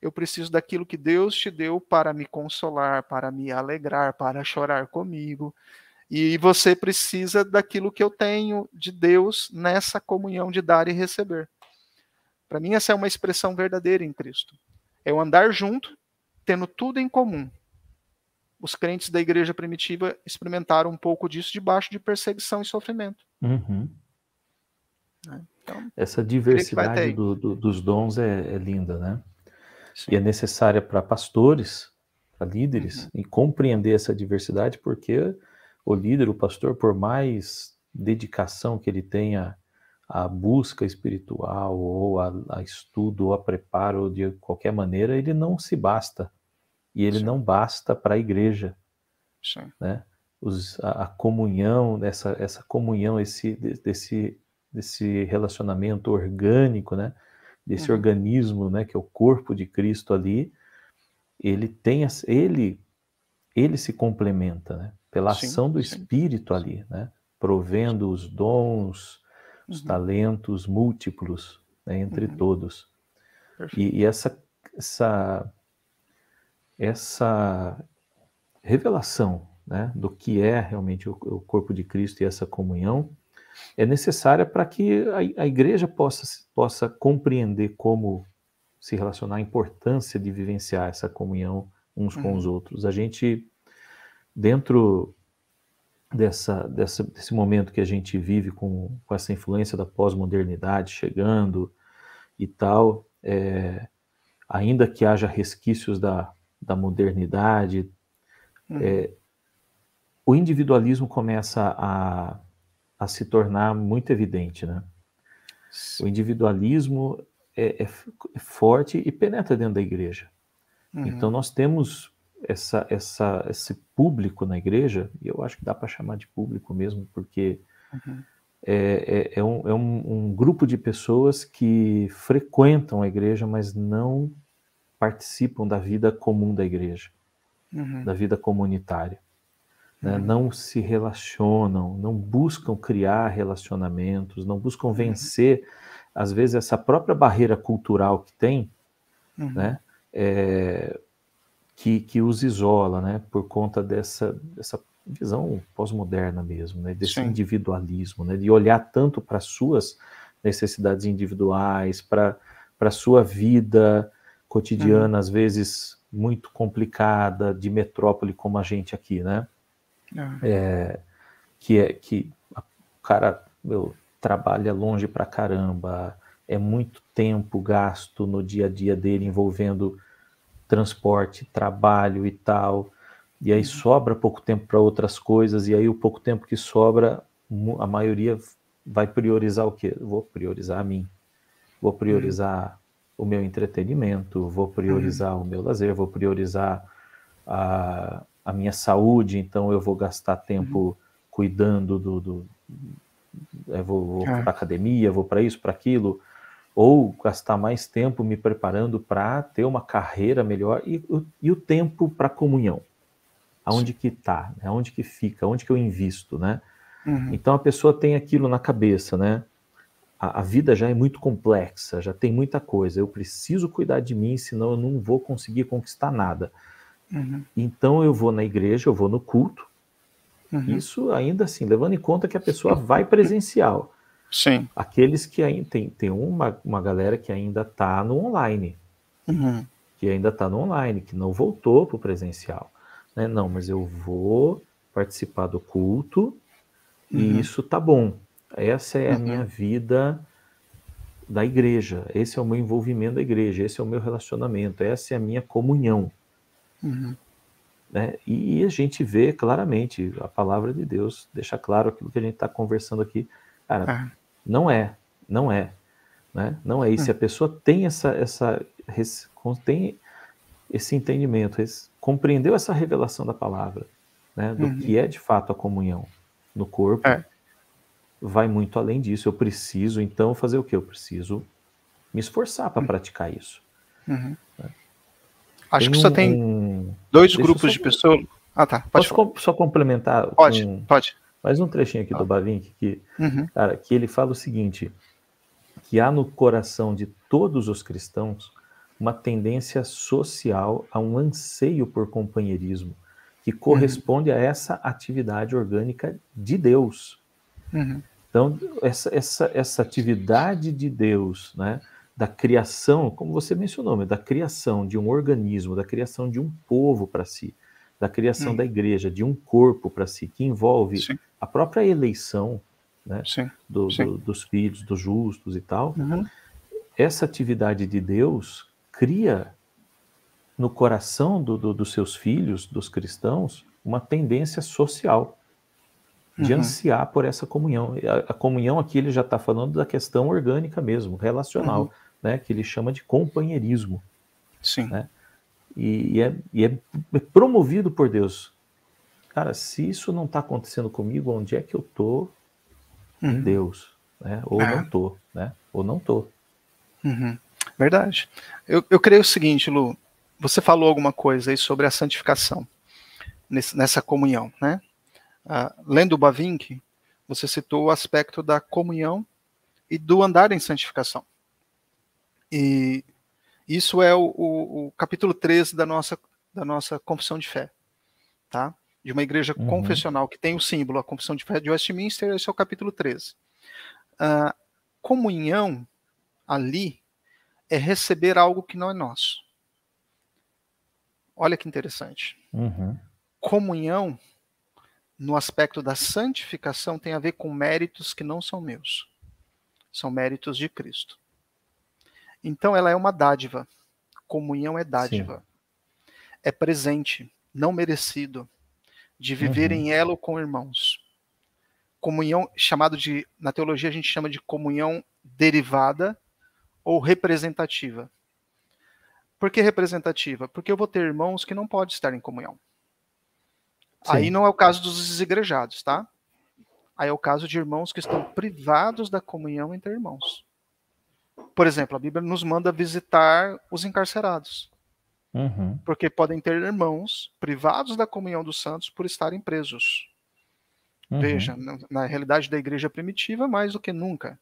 Eu preciso daquilo que Deus te deu para me consolar, para me alegrar, para chorar comigo. E você precisa daquilo que eu tenho de Deus nessa comunhão de dar e receber. Para mim, essa é uma expressão verdadeira em Cristo. É o andar junto, tendo tudo em comum. Os crentes da igreja primitiva experimentaram um pouco disso debaixo de perseguição e sofrimento. Então, essa diversidade dos dons é linda, né? Sim. E é necessária para pastores, para líderes, e compreender essa diversidade, porque o líder, o pastor, por mais dedicação que ele tenha à busca espiritual, ou a estudo, ou a preparo de qualquer maneira, ele não se basta. E ele não basta para a igreja. Né? A comunhão, essa comunhão, desse relacionamento orgânico, né? Desse organismo, né? Que é o corpo de Cristo ali, ele se complementa, né? Pela ação do Espírito ali, né? Provendo os dons, os talentos múltiplos, né? Entre todos. E essa revelação, né, do que é realmente o corpo de Cristo e essa comunhão é necessária para que a igreja possa compreender como se relacionar, a importância de vivenciar essa comunhão uns com os outros. A gente, dentro desse momento que a gente vive com essa influência da pós-modernidade chegando e tal, ainda que haja resquícios da modernidade, o individualismo começa a se tornar muito evidente, né? O individualismo é forte e penetra dentro da igreja. Então nós temos esse público na igreja, e eu acho que dá para chamar de público mesmo, porque é um grupo de pessoas que frequentam a igreja, mas não participam da vida comum da igreja, da vida comunitária. Né? Não se relacionam, não buscam criar relacionamentos, não buscam vencer, às vezes, essa própria barreira cultural que tem, né? Que os isola, né? Por conta dessa visão pós-moderna mesmo, né? Desse individualismo, né? De olhar tanto para as suas necessidades individuais, para a sua vida cotidiana, às vezes muito complicada, de metrópole como a gente aqui, né? Que o cara trabalha longe pra caramba, é muito tempo gasto no dia a dia dele envolvendo transporte, trabalho e tal, e aí sobra pouco tempo para outras coisas, e aí o pouco tempo que sobra, a maioria vai priorizar o quê? Vou priorizar a mim, vou priorizar o meu entretenimento, vou priorizar o meu lazer, vou priorizar a minha saúde, então eu vou gastar tempo cuidando vou para academia, vou para isso, para aquilo, ou gastar mais tempo me preparando para ter uma carreira melhor, e o tempo para comunhão. Aonde que está, né? Aonde que fica, onde que eu invisto, né? Então a pessoa tem aquilo na cabeça, né? A vida já é muito complexa, já tem muita coisa, eu preciso cuidar de mim, senão eu não vou conseguir conquistar nada. Então eu vou na igreja, eu vou no culto, isso ainda assim, levando em conta que a pessoa vai presencial. Sim. Aqueles que ainda tem uma galera que ainda está no online, que não voltou para o presencial, né? Não, mas eu vou participar do culto e isso tá bom. Essa é a minha vida da igreja, esse é o meu envolvimento da igreja, esse é o meu relacionamento, essa é a minha comunhão. Né? E a gente vê claramente, a palavra de Deus deixa claro aquilo que a gente está conversando aqui. Cara, não é. Né? Não é. E se a pessoa tem tem esse entendimento, compreendeu essa revelação da palavra, né? Do que é de fato a comunhão no corpo, vai muito além disso. Eu preciso, então, fazer o quê? Eu preciso me esforçar para praticar isso. Né? Acho que só tem dois grupos de pessoas. Ah, tá. Posso só complementar? Pode. Mais um trechinho aqui do Bavinck, cara, que ele fala o seguinte, que há no coração de todos os cristãos uma tendência social a um anseio por companheirismo, que corresponde a essa atividade orgânica de Deus. Então, essa atividade de Deus, né, da criação, como você mencionou, da criação de um organismo, da criação de um povo para si, da criação da igreja, de um corpo para si, que envolve a própria eleição, né, dos filhos, dos justos e tal. Essa atividade de Deus cria no coração dos seus filhos, dos cristãos, uma tendência social de ansiar por essa comunhão. A comunhão aqui ele já está falando da questão orgânica mesmo, relacional, né, que ele chama de companheirismo. Né? E é promovido por Deus. Cara, se isso não está acontecendo comigo, onde é que eu estou em Deus? Né? Ou não estou, né? Ou não estou. Verdade. Eu creio o seguinte, Lu, você falou alguma coisa aí sobre a santificação nessa comunhão, né? Lendo o Bavinck, você citou o aspecto da comunhão e do andar em santificação. E isso é o capítulo 13 da nossa confissão de fé, tá? De uma igreja confessional que tem o símbolo, a confissão de fé de Westminster, esse é o capítulo 13. Comunhão ali é receber algo que não é nosso. Olha que interessante. Comunhão, no aspecto da santificação, tem a ver com méritos que não são meus. São méritos de Cristo. Então ela é uma dádiva. Comunhão é dádiva. Sim. É presente, não merecido, de viver em elo com irmãos. Comunhão, na teologia a gente chama de comunhão derivada ou representativa. Por que representativa? Porque eu vou ter irmãos que não podem estar em comunhão. Sim. Aí não é o caso dos desigrejados, tá? Aí é o caso de irmãos que estão privados da comunhão entre irmãos. Por exemplo, a Bíblia nos manda visitar os encarcerados. Porque podem ter irmãos privados da comunhão dos santos por estarem presos. Veja, na realidade da igreja primitiva, mais do que nunca.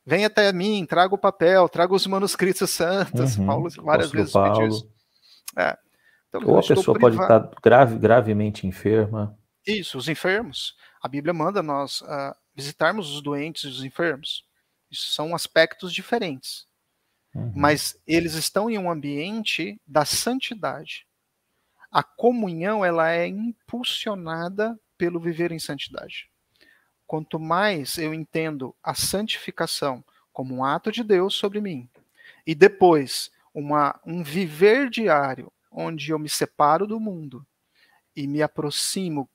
Vem até mim, traga o papel, traga os manuscritos santos. Paulo várias vezes pediu isso. Então, ou a pessoa pode estar gravemente enferma. Isso, os enfermos. A Bíblia manda nós visitarmos os doentes e os enfermos. Isso são aspectos diferentes. Mas eles estão em um ambiente da santidade. A comunhão, ela é impulsionada pelo viver em santidade. Quanto mais eu entendo a santificação como um ato de Deus sobre mim, e depois um viver diário, onde eu me separo do mundo e me aproximo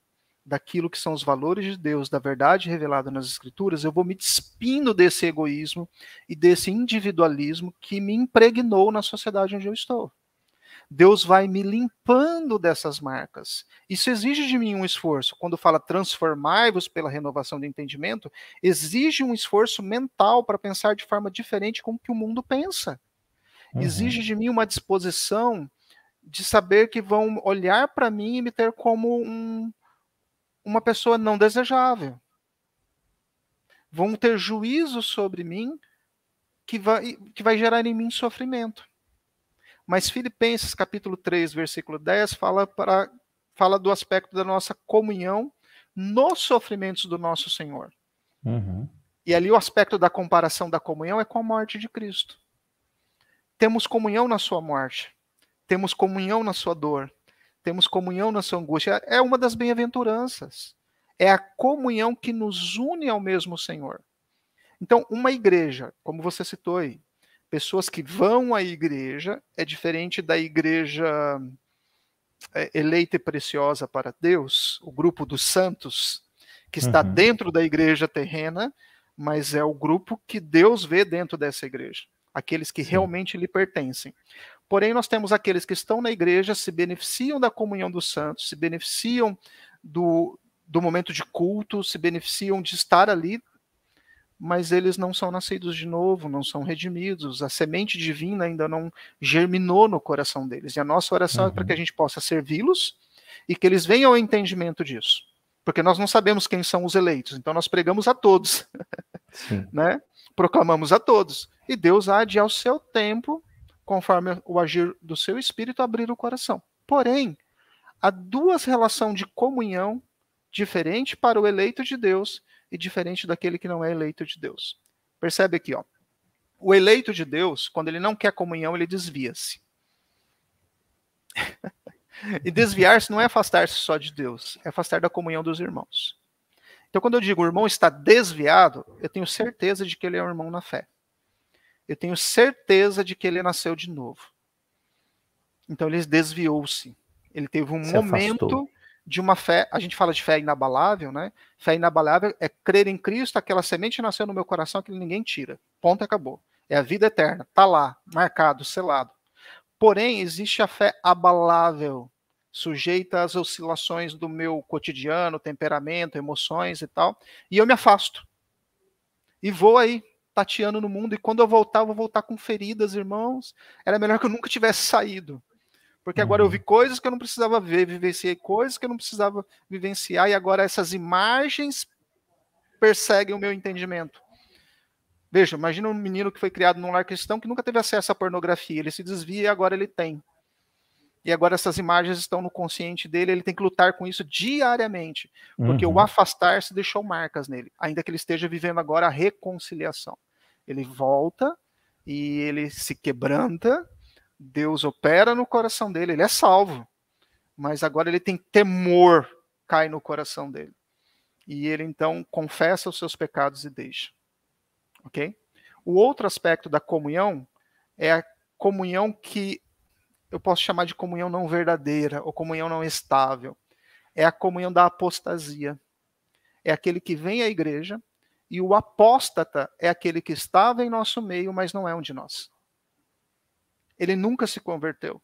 daquilo que são os valores de Deus, da verdade revelada nas Escrituras, eu vou me despindo desse egoísmo e desse individualismo que me impregnou na sociedade onde eu estou. Deus vai me limpando dessas marcas. Isso exige de mim um esforço. Quando fala transformai-vos pela renovação do entendimento, exige um esforço mental para pensar de forma diferente com o que o mundo pensa. Exige de mim uma disposição de saber que vão olhar para mim e me ter como uma pessoa não desejável. Vão ter juízo sobre mim que vai gerar em mim sofrimento. Mas Filipenses capítulo 3, versículo 10, fala do aspecto da nossa comunhão nos sofrimentos do nosso Senhor. E ali o aspecto da comparação da comunhão é com a morte de Cristo. Temos comunhão na sua morte. Temos comunhão na sua dor. Temos comunhão na sua angústia. É uma das bem-aventuranças. É a comunhão que nos une ao mesmo Senhor. Então, uma igreja, como você citou aí, pessoas que vão à igreja é diferente da igreja eleita e preciosa para Deus, o grupo dos santos, que está dentro da igreja terrena, mas é o grupo que Deus vê dentro dessa igreja, aqueles que realmente lhe pertencem. Porém, nós temos aqueles que estão na igreja, se beneficiam da comunhão dos santos, se beneficiam do momento de culto, se beneficiam de estar ali, mas eles não são nascidos de novo, não são redimidos, a semente divina ainda não germinou no coração deles. E a nossa oração é para que a gente possa servi-los e que eles venham ao entendimento disso. Porque nós não sabemos quem são os eleitos, então nós pregamos a todos, né? Proclamamos a todos. E Deus há de, ao seu tempo, conforme o agir do seu Espírito, abrir o coração. Porém, há duas relações de comunhão diferente para o eleito de Deus e diferente daquele que não é eleito de Deus. Percebe aqui, ó. O eleito de Deus, quando ele não quer comunhão, ele desvia-se. E desviar-se não é afastar-se só de Deus, é afastar da comunhão dos irmãos. Então, quando eu digo o irmão está desviado, eu tenho certeza de que ele é um irmão na fé. Eu tenho certeza de que ele nasceu de novo. Então, ele desviou-se. Ele teve um momento de uma fé, a gente fala de fé inabalável, né? Fé inabalável é crer em Cristo, aquela semente nasceu no meu coração, que ninguém tira. Ponto, acabou. É a vida eterna, tá lá, marcado, selado. Porém, existe a fé abalável, sujeita às oscilações do meu cotidiano, temperamento, emoções e tal, e eu me afasto. E vou aí, tateando no mundo, e quando eu voltar, eu vou voltar com feridas, irmãos. Era melhor que eu nunca tivesse saído. Porque agora eu vi coisas que eu não precisava ver, vivenciei coisas que eu não precisava vivenciar, e agora essas imagens perseguem o meu entendimento. Veja, imagina um menino que foi criado num lar cristão que nunca teve acesso à pornografia, ele se desvia e agora ele tem. E agora essas imagens estão no consciente dele, ele tem que lutar com isso diariamente, porque o afastar-se deixou marcas nele, ainda que ele esteja vivendo agora a reconciliação. Ele volta e ele se quebranta, Deus opera no coração dele, ele é salvo, mas agora ele tem temor, cai no coração dele. E ele então confessa os seus pecados e deixa. Ok? O outro aspecto da comunhão é a comunhão que eu posso chamar de comunhão não verdadeira, ou comunhão não estável. É a comunhão da apostasia. É aquele que vem à igreja, e o apóstata é aquele que estava em nosso meio, mas não é um de nós. Ele nunca se converteu.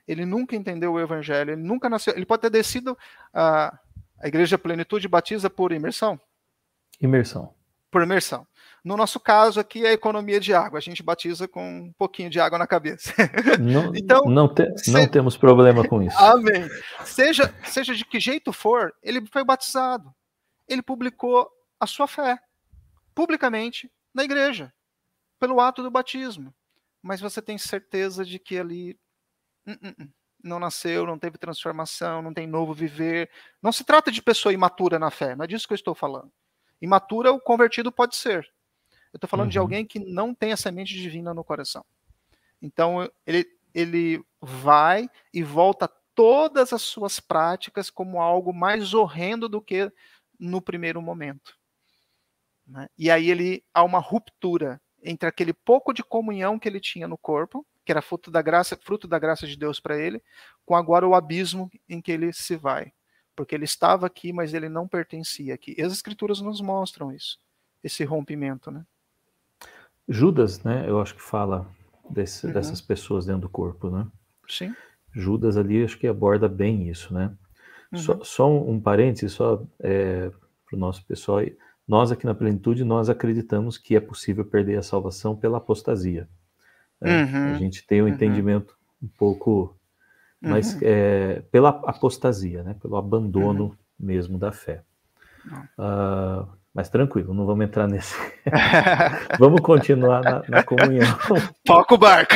Ele nunca entendeu o evangelho. Ele nunca nasceu. Ele pode ter descido a Igreja Plenitude batiza por imersão? Imersão. Por imersão. No nosso caso aqui é a economia de água. A gente batiza com um pouquinho de água na cabeça. Então, não temos problema com isso. Amém. Seja de que jeito for, ele foi batizado. Ele publicou a sua fé publicamente na igreja, pelo ato do batismo. Mas você tem certeza de que ali não nasceu, não teve transformação, não tem novo viver. Não se trata de pessoa imatura na fé, não é disso que eu estou falando. Imatura, o convertido pode ser. Eu estou falando de alguém que não tem a semente divina no coração. Então, ele vai e volta todas as suas práticas como algo mais horrendo do que no primeiro momento. Né? E aí há uma ruptura entre aquele pouco de comunhão que ele tinha no corpo, que era fruto da graça de Deus para ele, com agora o abismo em que ele se vai. Porque ele estava aqui, mas ele não pertencia aqui. E as escrituras nos mostram isso, esse rompimento, né? Judas, né, eu acho que fala dessas pessoas dentro do corpo, né? Sim. Judas ali acho que aborda bem isso, né? Só um parênteses, só para o nosso pessoal. Nós aqui na Plenitude, nós acreditamos que é possível perder a salvação pela apostasia. Né? A gente tem um entendimento um pouco, mas pela apostasia, né? Pelo abandono mesmo da fé. Mas tranquilo, não vamos entrar nesse. Vamos continuar na comunhão. Toca o barco.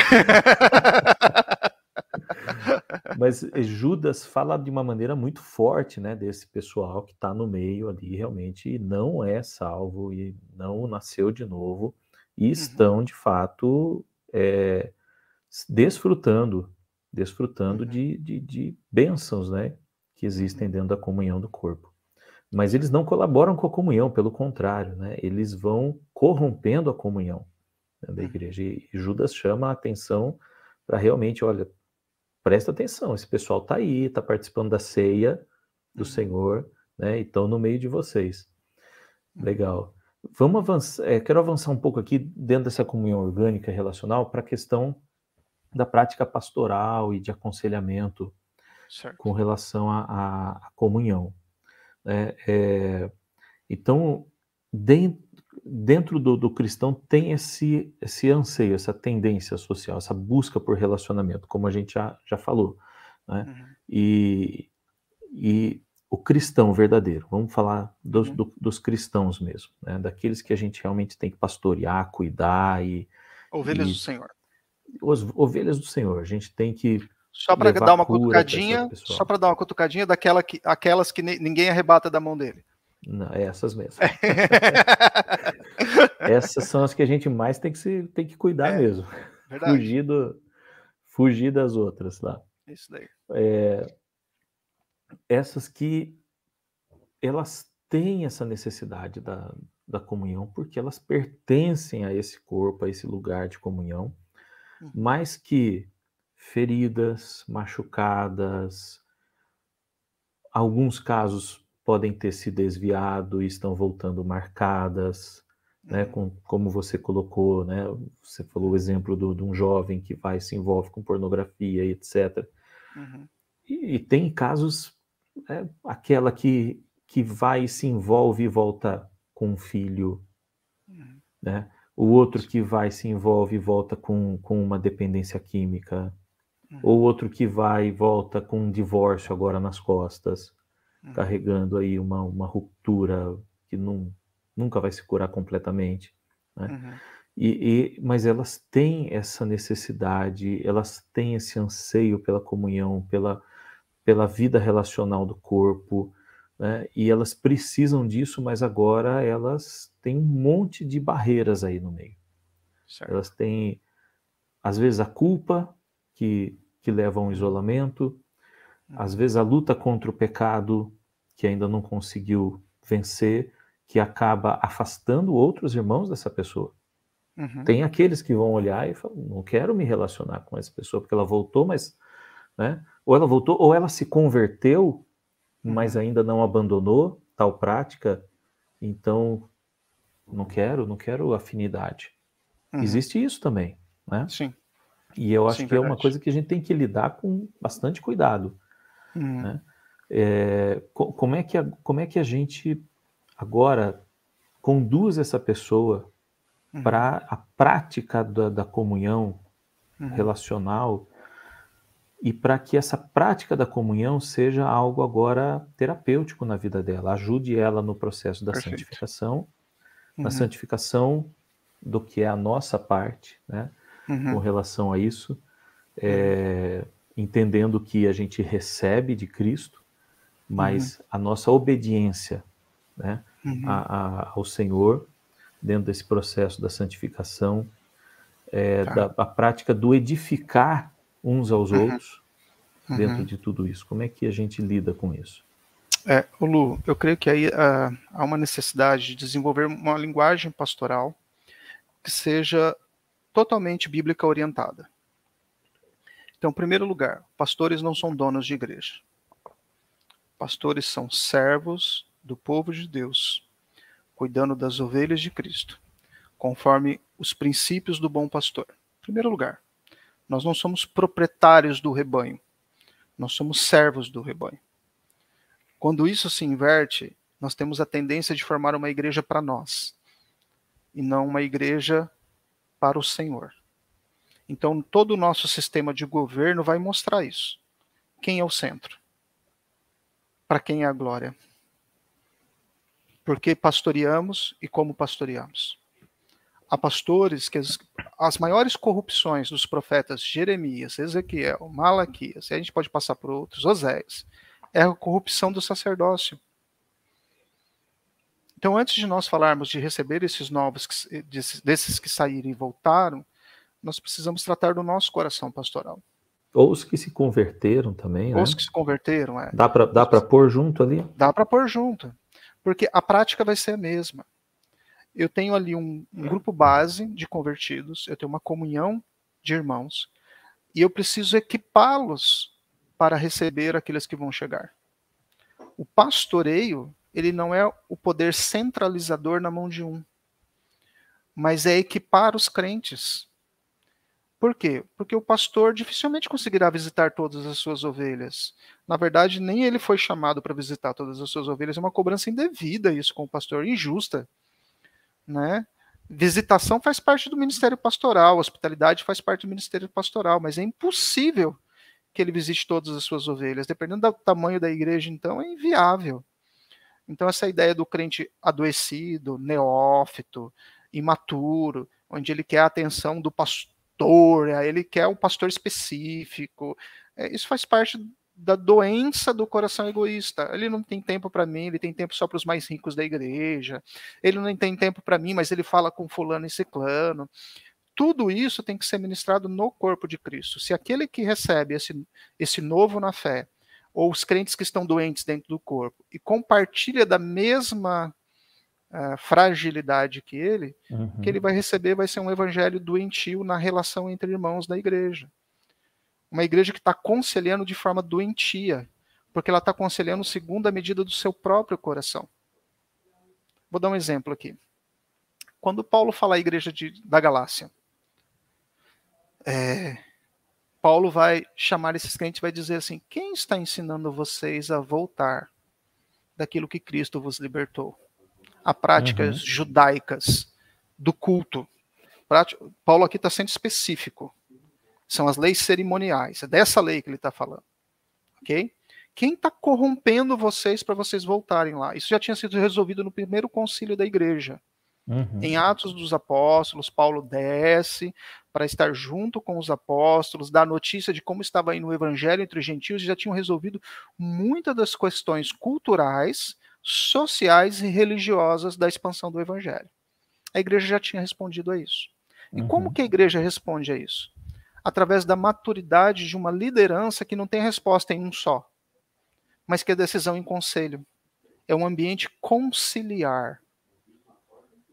Mas Judas fala de uma maneira muito forte, né, desse pessoal que está no meio ali realmente e não é salvo e não nasceu de novo e estão de fato desfrutando de bênçãos, né, que existem dentro da comunhão do corpo. Mas eles não colaboram com a comunhão, pelo contrário, né, eles vão corrompendo a comunhão, né, da igreja. E Judas chama a atenção para realmente, olha, presta atenção, esse pessoal está aí, está participando da ceia do Senhor, né? E estão no meio de vocês. Legal. Vamos avançar, quero avançar um pouco aqui dentro dessa comunhão orgânica e relacional para a questão da prática pastoral e de aconselhamento com relação à comunhão. Então, dentro do cristão tem esse anseio, essa tendência social, essa busca por relacionamento, como a gente já falou. Né? E o cristão verdadeiro, vamos falar dos cristãos mesmo, né? Daqueles que a gente realmente tem que pastorear, cuidar Ovelhas do Senhor. Ovelhas do Senhor, a gente tem que só para dar uma cutucadinha, aquelas que ninguém arrebata da mão dele. Não, essas mesmo. Essas são as que a gente mais tem que cuidar mesmo. Fugir das outras lá. Isso daí. Essas que elas têm essa necessidade da comunhão, porque elas pertencem a esse corpo, a esse lugar de comunhão, mas que feridas, machucadas, alguns casos podem ter se desviado e estão voltando marcadas, né, como você colocou, né, você falou o exemplo de um jovem que se envolve com pornografia, etc. E tem casos, aquela que vai e se envolve e volta com um filho, né, o outro que vai se envolve e volta com uma dependência química, ou outro que vai e volta com um divórcio agora nas costas, carregando aí uma ruptura que nunca vai se curar completamente, né? Mas elas têm essa necessidade, elas têm esse anseio pela comunhão, pela vida relacional do corpo, né? E elas precisam disso, mas agora elas têm um monte de barreiras aí no meio. Certo. Elas têm, às vezes, a culpa que leva a um isolamento, às vezes a luta contra o pecado que ainda não conseguiu vencer, que acaba afastando outros irmãos dessa pessoa. Tem aqueles que vão olhar e falam, não quero me relacionar com essa pessoa, porque ela voltou, mas... Né? Ou ela voltou, ou ela se converteu, mas ainda não abandonou tal prática, então não quero afinidade. Existe isso também, né? Sim. E eu acho que é uma coisa que a gente tem que lidar com bastante cuidado. Né? Como é que a gente agora conduz essa pessoa para a prática da comunhão relacional e para que essa prática da comunhão seja algo agora terapêutico na vida dela, ajude ela no processo da santificação, na santificação do que é a nossa parte, né? Com relação a isso, entendendo que a gente recebe de Cristo, mas a nossa obediência, né, ao Senhor, dentro desse processo da santificação, da prática do edificar uns aos outros, dentro de tudo isso. Como é que a gente lida com isso? Lu, eu creio que aí há uma necessidade de desenvolver uma linguagem pastoral que seja totalmente bíblica orientada. Então, em primeiro lugar, pastores não são donos de igreja. Pastores são servos do povo de Deus, cuidando das ovelhas de Cristo, conforme os princípios do bom pastor. Em primeiro lugar, nós não somos proprietários do rebanho. Nós somos servos do rebanho. Quando isso se inverte, nós temos a tendência de formar uma igreja para nós, e não uma igreja para o Senhor. Então, todo o nosso sistema de governo vai mostrar isso. Quem é o centro? Para quem é a glória? Por que pastoreamos e como pastoreamos? Há pastores que as maiores corrupções dos profetas Jeremias, Ezequiel, Malaquias, e a gente pode passar por outros, Oséias, é a corrupção do sacerdócio. Então, antes de nós falarmos de receber esses novos, desses que saíram e voltaram, nós precisamos tratar do nosso coração pastoral. Ou os que se converteram também, né? Ou os que se converteram, é. Dá para pôr junto ali? Dá para pôr junto, porque a prática vai ser a mesma. Eu tenho ali um grupo base de convertidos, eu tenho uma comunhão de irmãos, e eu preciso equipá-los para receber aqueles que vão chegar. O pastoreio, ele não é o poder centralizador na mão de um, mas é equipar os crentes. Por quê? Porque o pastor dificilmente conseguirá visitar todas as suas ovelhas. Na verdade, nem ele foi chamado para visitar todas as suas ovelhas, é uma cobrança indevida isso com o pastor, injusta. Né? Visitação faz parte do ministério pastoral, hospitalidade faz parte do ministério pastoral, mas é impossível que ele visite todas as suas ovelhas. Dependendo do tamanho da igreja, então, é inviável. Então, essa ideia do crente adoecido, neófito, imaturo, onde ele quer a atenção do pastor, ele quer um pastor específico, isso faz parte da doença do coração egoísta. Ele não tem tempo para mim, ele tem tempo só para os mais ricos da igreja, ele não tem tempo para mim, mas ele fala com fulano e ciclano. Tudo isso tem que ser ministrado no corpo de Cristo. Se aquele que recebe esse novo na fé, ou os crentes que estão doentes dentro do corpo, e compartilha da mesma fragilidade que ele, o que ele vai receber vai ser um evangelho doentio na relação entre irmãos da igreja. Uma igreja que está aconselhando de forma doentia, porque ela está aconselhando segundo a medida do seu próprio coração. Vou dar um exemplo aqui. Quando Paulo fala à igreja da Galácia, Paulo vai chamar esses crentes e vai dizer assim: quem está ensinando vocês a voltar daquilo que Cristo vos libertou? A práticas judaicas do culto. Paulo aqui está sendo específico. São as leis cerimoniais. É dessa lei que ele está falando. Ok? Quem está corrompendo vocês para vocês voltarem lá? Isso já tinha sido resolvido no primeiro concílio da igreja. Em Atos dos Apóstolos, Paulo desce para estar junto com os apóstolos, dá notícia de como estava indo o evangelho entre os gentios, e já tinham resolvido muitas das questões culturais, sociais e religiosas da expansão do evangelho. A igreja já tinha respondido a isso. E como que a igreja responde a isso? Através da maturidade de uma liderança que não tem resposta em um só, mas que é decisão em conselho. É um ambiente conciliar.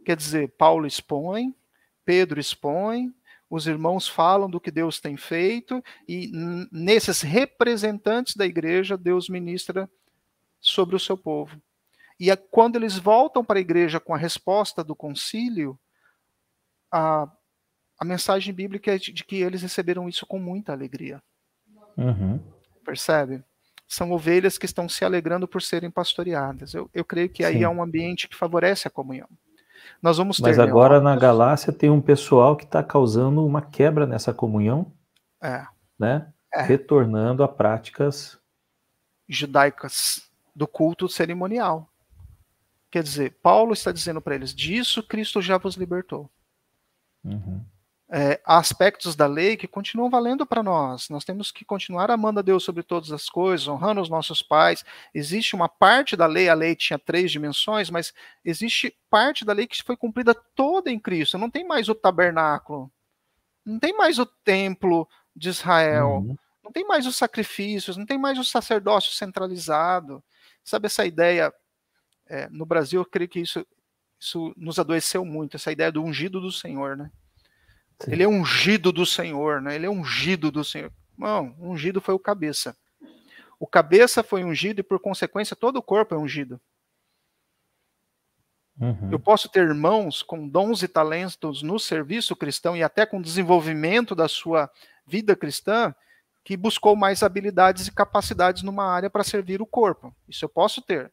Quer dizer, Paulo expõe, Pedro expõe, os irmãos falam do que Deus tem feito, e nesses representantes da igreja, Deus ministra sobre o seu povo. E quando eles voltam para a igreja com a resposta do concílio, a mensagem bíblica é de que eles receberam isso com muita alegria. Percebe? São ovelhas que estão se alegrando por serem pastoreadas. Eu creio que aí é um ambiente que favorece a comunhão. Nós vamos ter. Mas agora na Galácia tem um pessoal que está causando uma quebra nessa comunhão, né? Retornando a práticas judaicas do culto cerimonial. Quer dizer, Paulo está dizendo para eles: disso Cristo já vos libertou. Há aspectos da lei que continuam valendo para nós. Nós temos que continuar amando a Deus sobre todas as coisas, honrando os nossos pais. Existe uma parte da lei, a lei tinha 3 dimensões, mas existe parte da lei que foi cumprida toda em Cristo. Não tem mais o tabernáculo, não tem mais o templo de Israel, não tem mais os sacrifícios, não tem mais o sacerdócio centralizado. Sabe essa ideia? No Brasil, eu creio que isso nos adoeceu muito, essa ideia do ungido do Senhor, né? Sim. Ele é ungido do Senhor, né? Ele é ungido do Senhor. Não, ungido foi o cabeça. O cabeça foi ungido e, por consequência, todo o corpo é ungido. Eu posso ter irmãos com dons e talentos no serviço cristão e até com desenvolvimento da sua vida cristã que buscou mais habilidades e capacidades numa área para servir o corpo. Isso eu posso ter.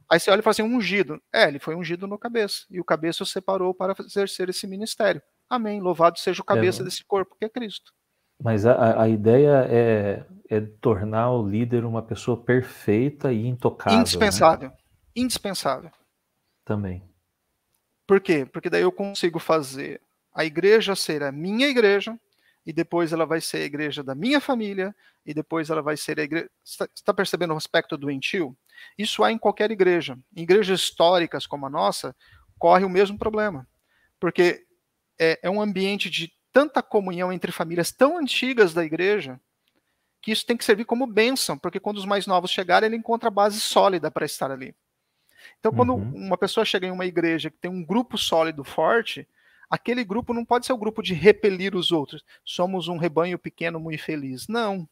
Aí você olha e fala assim, ungido. Ele foi ungido no cabeça. E o cabeça o separou para exercer esse ministério. Amém. Louvado seja o cabeça desse corpo, que é Cristo. Mas a ideia é tornar o líder uma pessoa perfeita e intocável. Indispensável. Né? Indispensável. Também. Por quê? Porque daí eu consigo fazer a igreja ser a minha igreja, e depois ela vai ser a igreja da minha família, e depois ela vai ser a igreja... Você está percebendo o aspecto doentio? Isso há em qualquer igreja. Em igrejas históricas como a nossa, corre o mesmo problema. Porque é um ambiente de tanta comunhão entre famílias tão antigas da igreja, que isso tem que servir como bênção, porque quando os mais novos chegarem, ele encontra a base sólida para estar ali. Então, quando uma pessoa chega em uma igreja que tem um grupo sólido forte, aquele grupo não pode ser o grupo de repelir os outros. Somos um rebanho pequeno muito feliz. Não.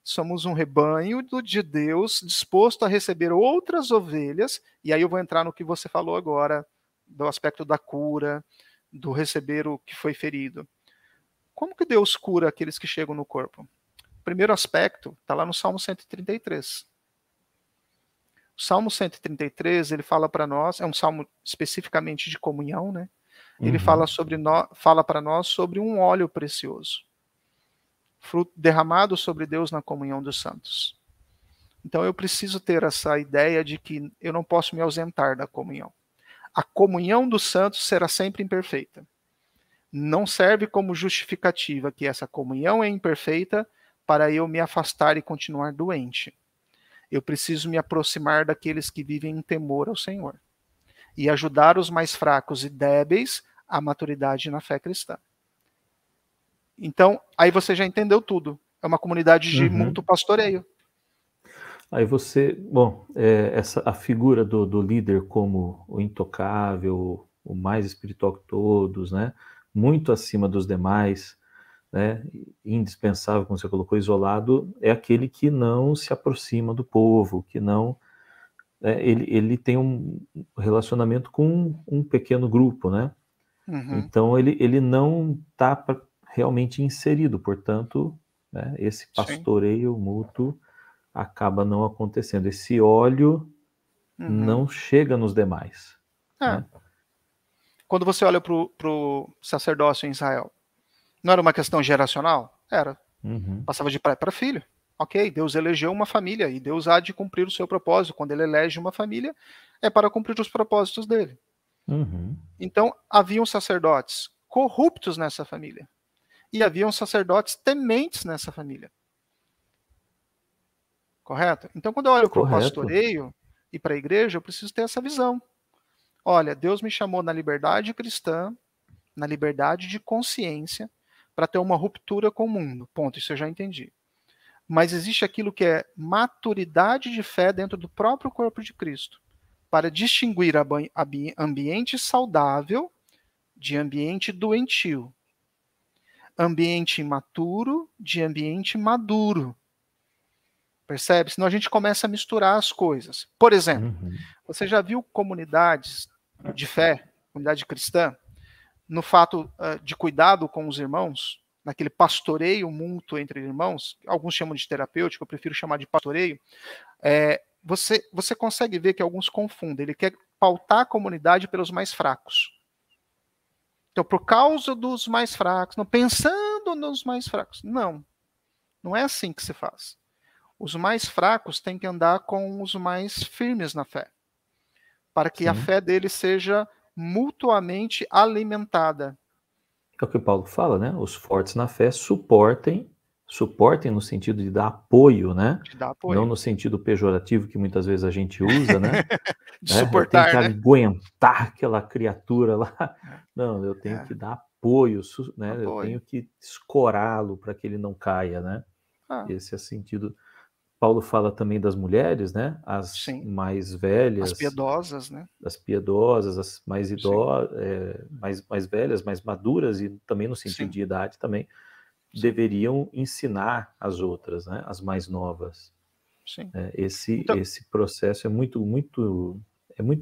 Somos um rebanho de Deus disposto a receber outras ovelhas, e aí eu vou entrar no que você falou agora, do aspecto da cura, do receber o que foi ferido. Como que Deus cura aqueles que chegam no corpo? O primeiro aspecto está lá no Salmo 133. O Salmo 133, ele fala para nós, é um salmo especificamente de comunhão, né? Ele fala para nós sobre um óleo precioso, fruto derramado sobre Deus na comunhão dos santos. Então eu preciso ter essa ideia de que eu não posso me ausentar da comunhão. A comunhão dos santos será sempre imperfeita. Não serve como justificativa que essa comunhão é imperfeita para eu me afastar e continuar doente. Eu preciso me aproximar daqueles que vivem em temor ao Senhor e ajudar os mais fracos e débeis à maturidade na fé cristã. Então, aí você já entendeu tudo. É uma comunidade de mútuo pastoreio. Aí a figura do líder como o intocável, o mais espiritual que todos, né? Muito acima dos demais, né? Indispensável, como você colocou, isolado, é aquele que não se aproxima do povo, que não... ele tem um relacionamento com um pequeno grupo, né? Então ele não está realmente inserido, portanto, né, esse pastoreio mútuo acaba não acontecendo. Esse óleo não chega nos demais. Né? Quando você olha para o sacerdócio em Israel, não era uma questão geracional? Era. Passava de pai para filho. Ok, Deus elegeu uma família e Deus há de cumprir o seu propósito. Quando ele elege uma família, é para cumprir os propósitos dele. Então, haviam sacerdotes corruptos nessa família. E haviam sacerdotes tementes nessa família. Correto? Então, quando eu olho para o pastoreio e para a igreja, eu preciso ter essa visão. Olha, Deus me chamou na liberdade cristã, na liberdade de consciência, para ter uma ruptura com o mundo. Ponto, isso eu já entendi. Mas existe aquilo que é maturidade de fé dentro do próprio corpo de Cristo, para distinguir ambiente saudável de ambiente doentio, ambiente imaturo de ambiente maduro. Percebe? Senão a gente começa a misturar as coisas. Por exemplo, você já viu comunidades de fé, comunidade cristã, no fato de cuidado com os irmãos, naquele pastoreio mútuo entre irmãos, alguns chamam de terapêutico, eu prefiro chamar de pastoreio, você consegue ver que alguns confundem. Ele quer pautar a comunidade pelos mais fracos. Então, por causa dos mais fracos, não pensando nos mais fracos. Não, não é assim que se faz. Os mais fracos têm que andar com os mais firmes na fé, para que a fé deles seja mutuamente alimentada. É o que o Paulo fala, né? Os fortes na fé suportem no sentido de dar apoio, né? De dar apoio. Não no sentido pejorativo que muitas vezes a gente usa, né? De suportar, eu tenho que aguentar aquela criatura lá. Não, eu tenho que dar apoio, né? Eu tenho que escorá-lo para que ele não caia, né? Esse é o sentido. Paulo fala também das mulheres, né? As mais velhas. As piedosas, né? As piedosas, as mais idosas, mais velhas, mais maduras, e também no sentido de idade também, deveriam ensinar as outras, né? As mais novas. Esse processo é muito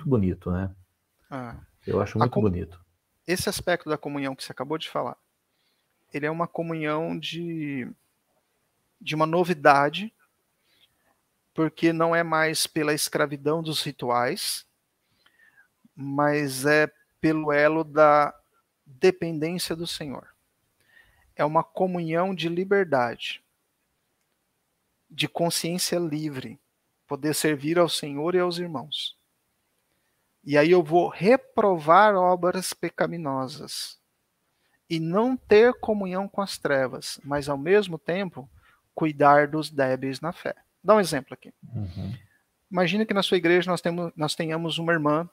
bonito, né? Eu acho muito bonito. Esse aspecto da comunhão que você acabou de falar, ele é uma comunhão de de uma novidade, porque não é mais pela escravidão dos rituais, mas é pelo elo da dependência do Senhor. É uma comunhão de liberdade, de consciência livre, poder servir ao Senhor e aos irmãos. E aí eu vou reprovar obras pecaminosas e não ter comunhão com as trevas, mas ao mesmo tempo cuidar dos débeis na fé. Dá um exemplo aqui. Imagina que na sua igreja nós tenhamos uma irmã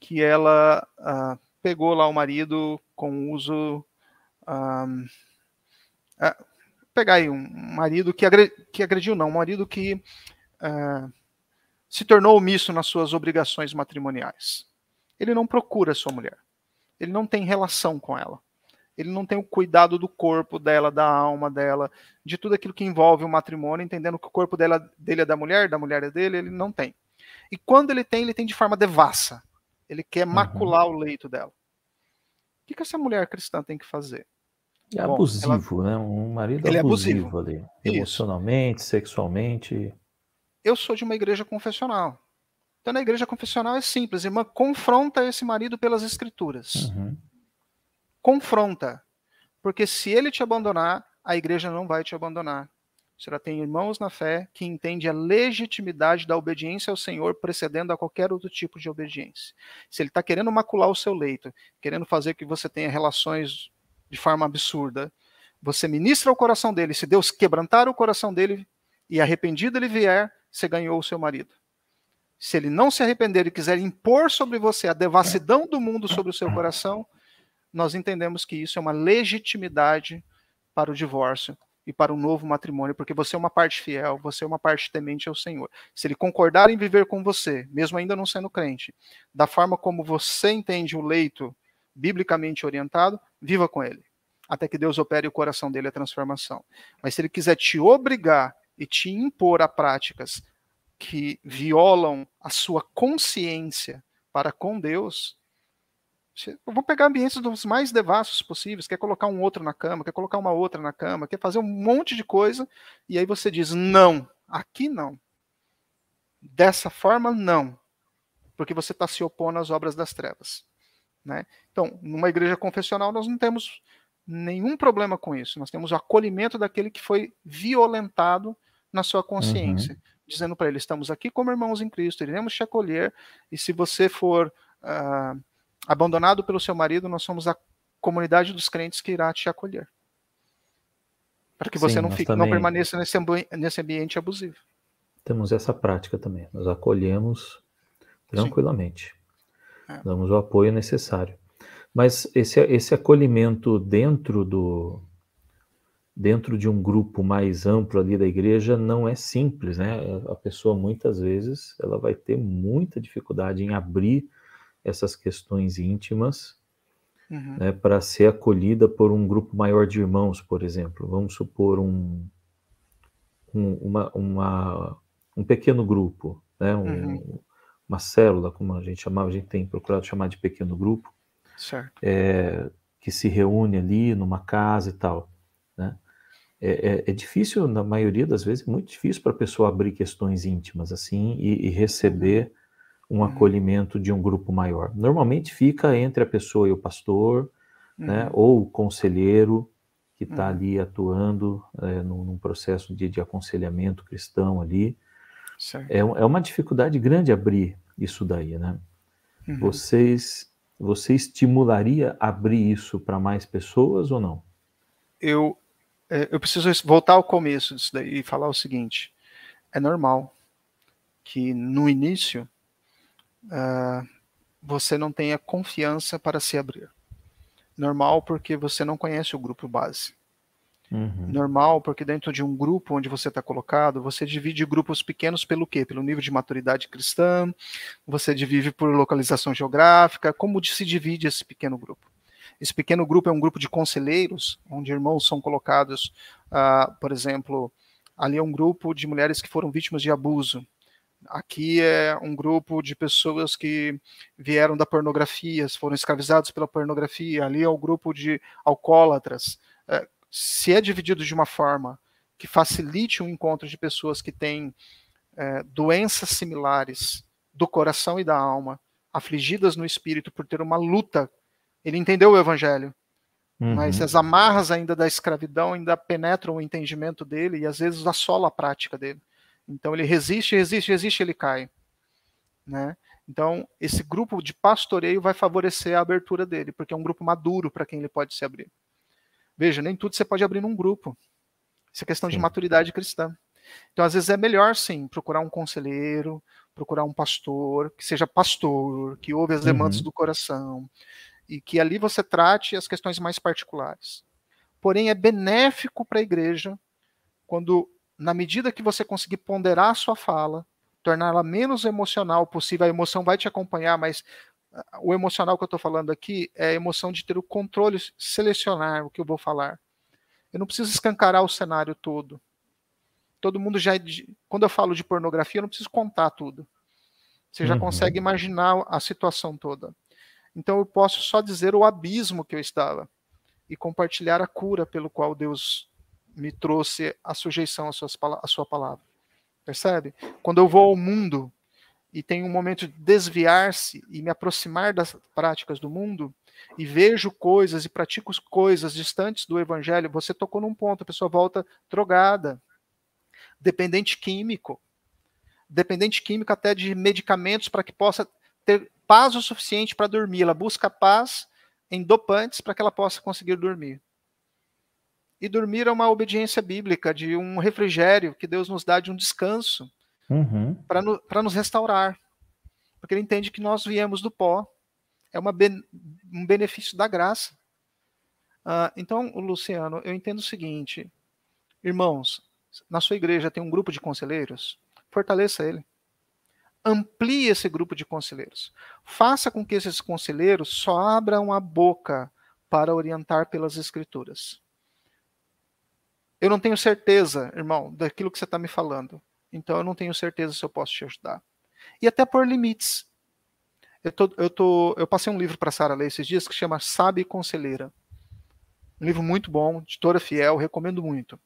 que ela pegou lá o marido com uso... pegar aí um marido que agrediu, não, um marido que se tornou omisso nas suas obrigações matrimoniais. Ele não procura a sua mulher. Ele não tem relação com ela. Ele não tem o cuidado do corpo dela, da alma dela, de tudo aquilo que envolve o matrimônio, entendendo que o corpo dele é da mulher é dele, ele não tem. E quando ele tem de forma devassa. Ele quer macular o leito dela. O que essa mulher cristã tem que fazer? É abusivo, né? Um marido abusivo ali. Emocionalmente, sexualmente. Eu sou de uma igreja confessional. Então, na igreja confessional é simples. A irmã confronta esse marido pelas escrituras. Confronta. Porque se ele te abandonar, a igreja não vai te abandonar. Você já tem irmãos na fé que entendem a legitimidade da obediência ao Senhor precedendo a qualquer outro tipo de obediência. Se ele está querendo macular o seu leito, querendo fazer que você tenha relações de forma absurda, você ministra o coração dele. Se Deus quebrantar o coração dele e arrependido ele vier, você ganhou o seu marido. Se ele não se arrepender e quiser impor sobre você a devassidão do mundo sobre o seu coração, nós entendemos que isso é uma legitimidade para o divórcio e para um novo matrimônio, porque você é uma parte fiel, você é uma parte temente ao Senhor. Se ele concordar em viver com você, mesmo ainda não sendo crente, da forma como você entende o leito biblicamente orientado, viva com ele, até que Deus opere o coração dele a transformação. Mas se ele quiser te obrigar e te impor a práticas que violam a sua consciência para com Deus, eu vou pegar ambientes dos mais devassos possíveis, quer colocar um outro na cama, quer colocar uma outra na cama, quer fazer um monte de coisa, e aí você diz, não, aqui não. Dessa forma, não. Porque você está se opondo às obras das trevas. Né? Então, numa igreja confessional, nós não temos nenhum problema com isso. Nós temos o acolhimento daquele que foi violentado na sua consciência. Dizendo para ele, estamos aqui como irmãos em Cristo, iremos te acolher, e se você for... abandonado pelo seu marido, nós somos a comunidade dos crentes que irá te acolher. Para que você não permaneça nesse ambiente abusivo. Temos essa prática também. Nós acolhemos tranquilamente. Damos o apoio necessário. Mas esse acolhimento dentro de um grupo mais amplo ali da igreja não é simples, né? A pessoa muitas vezes ela vai ter muita dificuldade em abrir essas questões íntimas, né, para ser acolhida por um grupo maior de irmãos, por exemplo. Vamos supor um pequeno grupo, né, uma célula, como a gente tem procurado chamar de pequeno grupo, que se reúne ali numa casa e tal. Né? É difícil, na maioria das vezes, é muito difícil para a pessoa abrir questões íntimas assim e receber um acolhimento de um grupo maior. Normalmente fica entre a pessoa e o pastor, né, ou o conselheiro que está ali atuando num processo de aconselhamento cristão ali. É uma dificuldade grande abrir isso daí, né? Você estimularia abrir isso para mais pessoas ou não? Eu preciso voltar ao começo disso daí e falar o seguinte. É normal que no início você não tenha confiança para se abrir. Normal porque você não conhece o grupo base. Normal porque dentro de um grupo onde você está colocado, você divide grupos pequenos pelo quê? Pelo nível de maturidade cristã, você divide por localização geográfica. Como se divide esse pequeno grupo? Esse pequeno grupo é um grupo de conselheiros, onde irmãos são colocados, por exemplo, ali é um grupo de mulheres que foram vítimas de abuso. Aqui é um grupo de pessoas que vieram da pornografia, foram escravizados pela pornografia. Ali é o grupo de alcoólatras. Se é dividido de uma forma que facilite o encontro de pessoas que têm doenças similares do coração e da alma, afligidas no espírito por ter uma luta. Ele entendeu o evangelho, mas as amarras ainda da escravidão ainda penetram o entendimento dele e às vezes assola a prática dele. Então ele resiste, ele cai, né? Então esse grupo de pastoreio vai favorecer a abertura dele, porque é um grupo maduro para quem ele pode se abrir. Veja, nem tudo você pode abrir num grupo. Isso é questão de maturidade cristã. Então, às vezes é melhor, sim, procurar um conselheiro, procurar um pastor, que seja pastor, que ouve as demandas do coração, e que ali você trate as questões mais particulares. Porém, é benéfico para a igreja quando, na medida que você conseguir ponderar a sua fala, torná-la menos emocional possível, a emoção vai te acompanhar, mas o emocional que eu estou falando aqui é a emoção de ter o controle, selecionar o que eu vou falar. Eu não preciso escancarar o cenário todo. Todo mundo já... Quando eu falo de pornografia, eu não preciso contar tudo. Você já consegue imaginar a situação toda. Então eu posso só dizer o abismo que eu estava e compartilhar a cura pelo qual Deus me trouxe a sujeição à sua palavra. Percebe? Quando eu vou ao mundo e tenho um momento de desviar-se e me aproximar das práticas do mundo e vejo coisas e pratico coisas distantes do evangelho, você tocou num ponto, a pessoa volta drogada, dependente químico até de medicamentos para que possa ter paz o suficiente para dormir. Ela busca paz em dopantes para que ela possa conseguir dormir. E dormir é uma obediência bíblica, de um refrigério que Deus nos dá, de um descanso, para nos restaurar. Porque ele entende que nós viemos do pó. É um benefício da graça. Então, Luciano, eu entendo o seguinte. Irmãos, na sua igreja tem um grupo de conselheiros? Fortaleça ele. Amplie esse grupo de conselheiros. Faça com que esses conselheiros só abram a boca para orientar pelas escrituras. Eu não tenho certeza, irmão, daquilo que você está me falando. Então eu não tenho certeza se eu posso te ajudar. E até por limites. Eu passei um livro para a Sara ler esses dias que chama Sábia e Conselheira. Um livro muito bom, editora fiel, recomendo muito.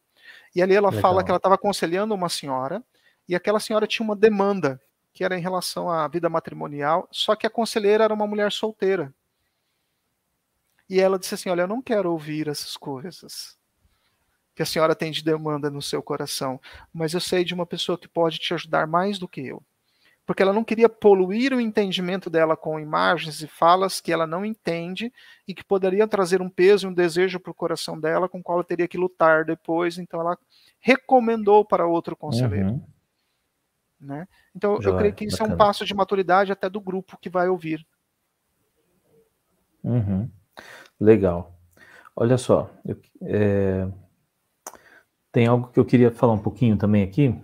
E ali ela fala que ela estava aconselhando uma senhora, e aquela senhora tinha uma demanda, que era em relação à vida matrimonial, só que a conselheira era uma mulher solteira. E ela disse assim, olha, eu não quero ouvir essas coisas que a senhora tem de demanda no seu coração, mas eu sei de uma pessoa que pode te ajudar mais do que eu. Porque ela não queria poluir o entendimento dela com imagens e falas que ela não entende e que poderiam trazer um peso e um desejo para o coração dela, com o qual ela teria que lutar depois. Então ela recomendou para outro conselheiro. Né? Então eu creio que isso é um passo de maturidade até do grupo que vai ouvir. Legal. Olha só, tem algo que eu queria falar um pouquinho também aqui,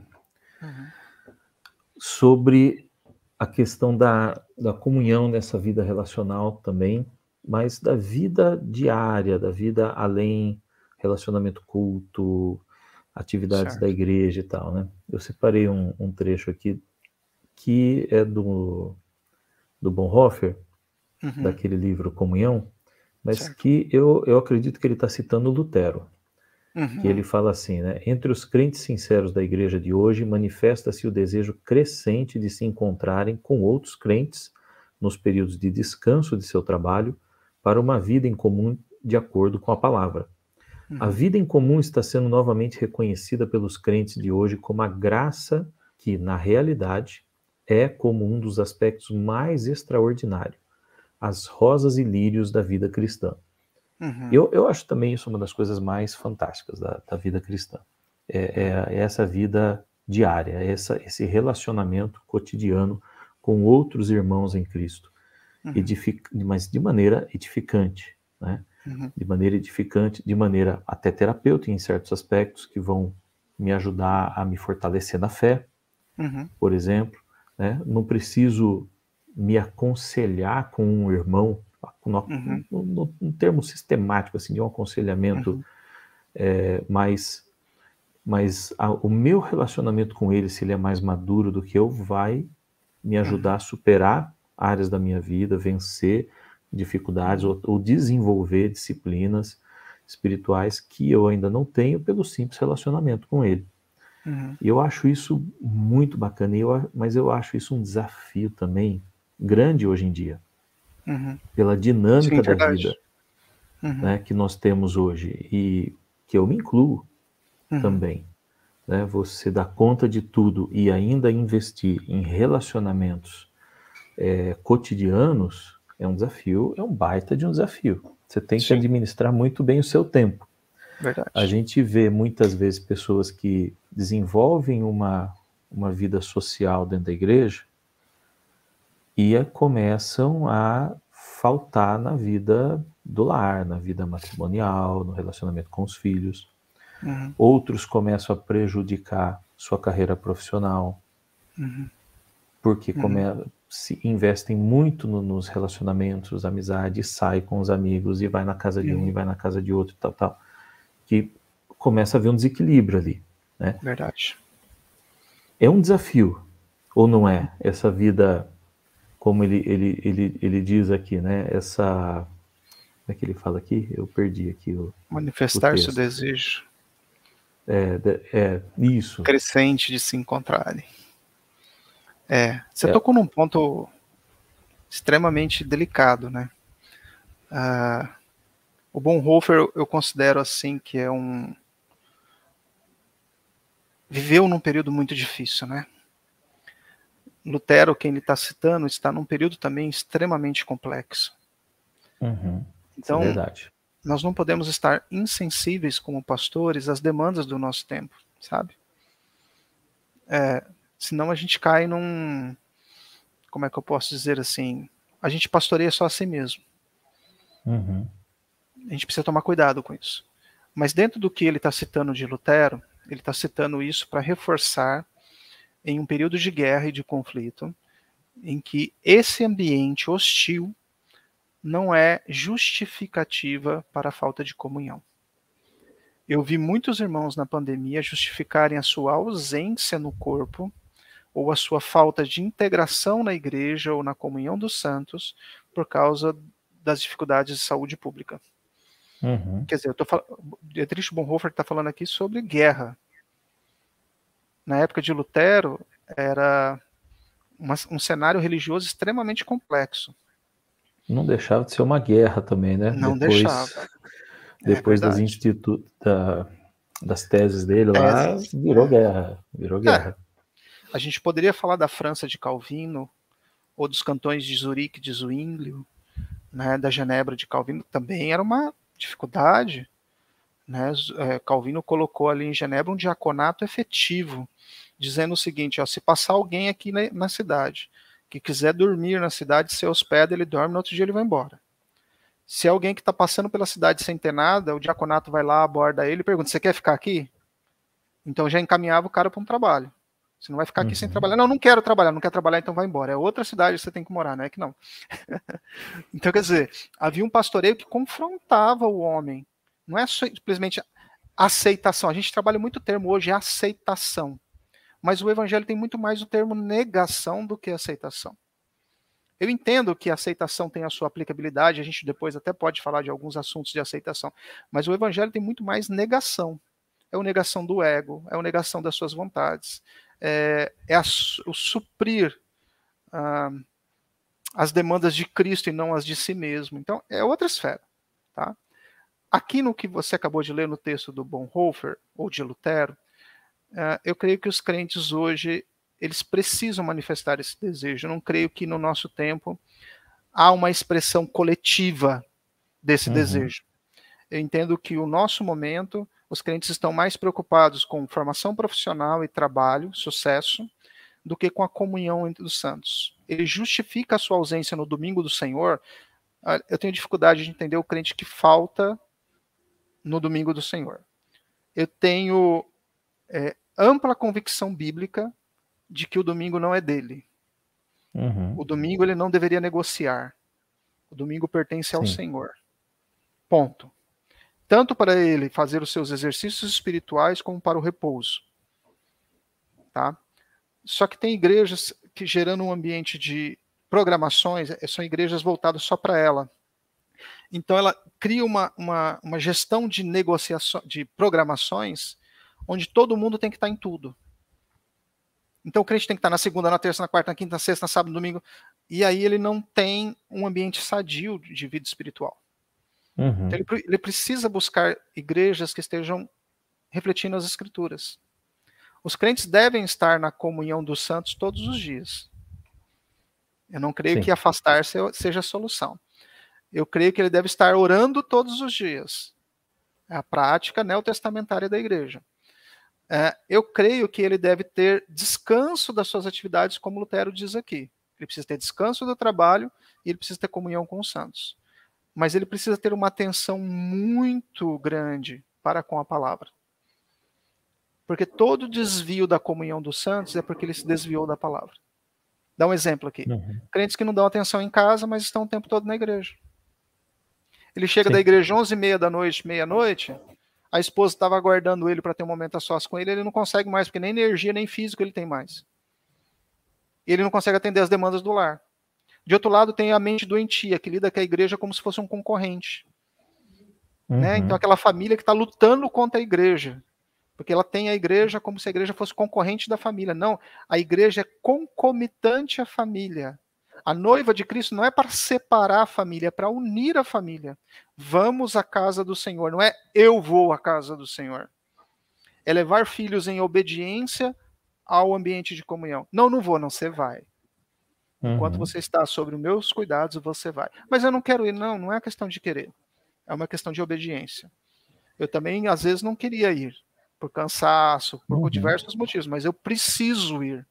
sobre a questão da comunhão nessa vida relacional também, mas da vida diária, da vida além, relacionamento culto, atividades da igreja e tal, né? Eu separei um trecho aqui que é do Bonhoeffer, daquele livro Comunhão, mas que eu acredito que ele está citando Lutero. Que ele fala assim, né? Entre os crentes sinceros da igreja de hoje, manifesta-se o desejo crescente de se encontrarem com outros crentes nos períodos de descanso de seu trabalho para uma vida em comum de acordo com a palavra. A vida em comum está sendo novamente reconhecida pelos crentes de hoje como a graça que, na realidade, é como um dos aspectos mais extraordinários, as rosas e lírios da vida cristã. Eu acho também isso uma das coisas mais fantásticas da vida cristã. É essa vida diária, esse relacionamento cotidiano com outros irmãos em Cristo, mas de maneira edificante, né? De maneira edificante, de maneira até terapêutica em certos aspectos, que vão me ajudar a me fortalecer na fé, por exemplo, né? Não preciso me aconselhar com um irmão, num termo sistemático, assim, de um aconselhamento, mas o meu relacionamento com ele, se ele é mais maduro do que eu, vai me ajudar a superar áreas da minha vida, vencer dificuldades ou desenvolver disciplinas, espirituais que eu ainda não tenho pelo simples relacionamento com ele. E eu acho isso muito bacana, mas eu acho isso um desafio também grande hoje em dia, pela dinâmica Sim, da verdade. vida, né, que nós temos hoje, e que eu me incluo também. Né, você dar conta de tudo e ainda investir em relacionamentos cotidianos é um desafio, é um baita de um desafio. Você tem que administrar muito bem o seu tempo. Verdade. A gente vê muitas vezes pessoas que desenvolvem uma vida social dentro da igreja e começam a faltar na vida do lar, na vida matrimonial, no relacionamento com os filhos. Outros começam a prejudicar sua carreira profissional, porque se investem muito nos relacionamentos, amizade, sai com os amigos e vai na casa de um e vai na casa de outro, tal, que começa a haver um desequilíbrio ali, né? Verdade. É um desafio, ou não é? Essa vida, como ele diz aqui, né? Essa, como é que ele fala aqui? Eu perdi aqui o Manifestar seu texto. desejo. Isso. Crescente de se encontrarem. Você tocou num ponto extremamente delicado, né? O Bonhoeffer eu considero assim que viveu num período muito difícil, né? Lutero, quem ele está citando, está num período também extremamente complexo. Isso é verdade. Nós não podemos estar insensíveis como pastores às demandas do nosso tempo, sabe? Senão a gente cai num... Como é que eu posso dizer assim? A gente pastoreia só a si mesmo. A gente precisa tomar cuidado com isso. Mas dentro do que ele está citando de Lutero, ele está citando isso para reforçar em um período de guerra e de conflito, em que esse ambiente hostil não é justificativa para a falta de comunhão. Eu vi muitos irmãos na pandemia justificarem a sua ausência no corpo ou a sua falta de integração na igreja ou na comunhão dos santos por causa das dificuldades de saúde pública. Quer dizer, Dietrich Bonhoeffer está falando aqui sobre guerra. Na época de Lutero, era um cenário religioso extremamente complexo. Não deixava de ser uma guerra também, né? Não deixava. Depois das teses dele lá, virou guerra. A gente poderia falar da França de Calvino, ou dos cantões de Zurique, de Zwinglio, né, da Genebra de Calvino, também era uma dificuldade. Né? Calvino colocou ali em Genebra um diaconato efetivo, dizendo o seguinte, ó, se passar alguém aqui na cidade, que quiser dormir na cidade, se hospeda, ele dorme, no outro dia ele vai embora. Se alguém que está passando pela cidade sem ter nada, o diaconato vai lá, aborda ele e pergunta, você quer ficar aqui? Então já encaminhava o cara para um trabalho. Você não vai ficar aqui sem trabalhar. Não, não quero trabalhar, não quer trabalhar, então vai embora. É outra cidade que você tem que morar, não é que não. Então, quer dizer, havia um pastoreio que confrontava o homem. Não é simplesmente aceitação. A gente trabalha muito o termo hoje, aceitação. Mas o evangelho tem muito mais o termo negação do que aceitação. Eu entendo que a aceitação tem a sua aplicabilidade, a gente depois até pode falar de alguns assuntos de aceitação, mas o evangelho tem muito mais negação. É a negação do ego, é a negação das suas vontades, o suprir as demandas de Cristo e não as de si mesmo. Então, é outra esfera. Tá? Aqui no que você acabou de ler no texto do Bonhoeffer, ou de Lutero, eu creio que os crentes hoje, eles precisam manifestar esse desejo. Eu não creio que no nosso tempo há uma expressão coletiva desse desejo. Eu entendo que o nosso momento, os crentes estão mais preocupados com formação profissional e trabalho, sucesso, do que com a comunhão entre os santos. Ele justifica a sua ausência no domingo do Senhor. Eu tenho dificuldade de entender o crente que falta no domingo do Senhor. Eu tenho ampla convicção bíblica de que o domingo não é dele. O domingo ele não deveria negociar. O domingo pertence ao Senhor. Ponto. Tanto para ele fazer os seus exercícios espirituais como para o repouso. Tá? Só que tem igrejas que, gerando um ambiente de programações, são igrejas voltadas só para ela. Então ela cria uma gestão de negociação, de programações, onde todo mundo tem que estar em tudo. Então o crente tem que estar na segunda, na terça, na quarta, na quinta, na sexta, na sábado, no domingo. E aí ele não tem um ambiente sadio de vida espiritual. Uhum. Então ele precisa buscar igrejas que estejam refletindo as Escrituras. Os crentes devem estar na comunhão dos santos todos os dias. Eu não creio que afastar-se seja a solução. Eu creio que ele deve estar orando todos os dias. É a prática neotestamentária da igreja. Eu creio que ele deve ter descanso das suas atividades, como Lutero diz aqui. Ele precisa ter descanso do trabalho e ele precisa ter comunhão com os santos. Mas ele precisa ter uma atenção muito grande para com a palavra. Porque todo desvio da comunhão dos santos é porque ele se desviou da palavra. Dá um exemplo aqui. Crentes que não dão atenção em casa, mas estão o tempo todo na igreja. Ele chega da igreja 11h30 da noite, meia-noite, a esposa estava aguardando ele para ter um momento a sós com ele, ele não consegue mais, porque nem energia, nem físico ele tem mais. E ele não consegue atender as demandas do lar. De outro lado, tem a mente doentia, que lida com a igreja como se fosse um concorrente. Né? Então, aquela família que está lutando contra a igreja, porque ela tem a igreja como se a igreja fosse concorrente da família. Não, a igreja é concomitante à família. A noiva de Cristo não é para separar a família, é para unir a família. Vamos à casa do Senhor, não é eu vou à casa do Senhor. É levar filhos em obediência ao ambiente de comunhão. Não, não vou, não, você vai. Enquanto você está sobre os meus cuidados, você vai. Mas eu não quero ir, não, não é questão de querer. É uma questão de obediência. Eu também, às vezes, não queria ir, por cansaço, por diversos motivos, mas eu preciso ir.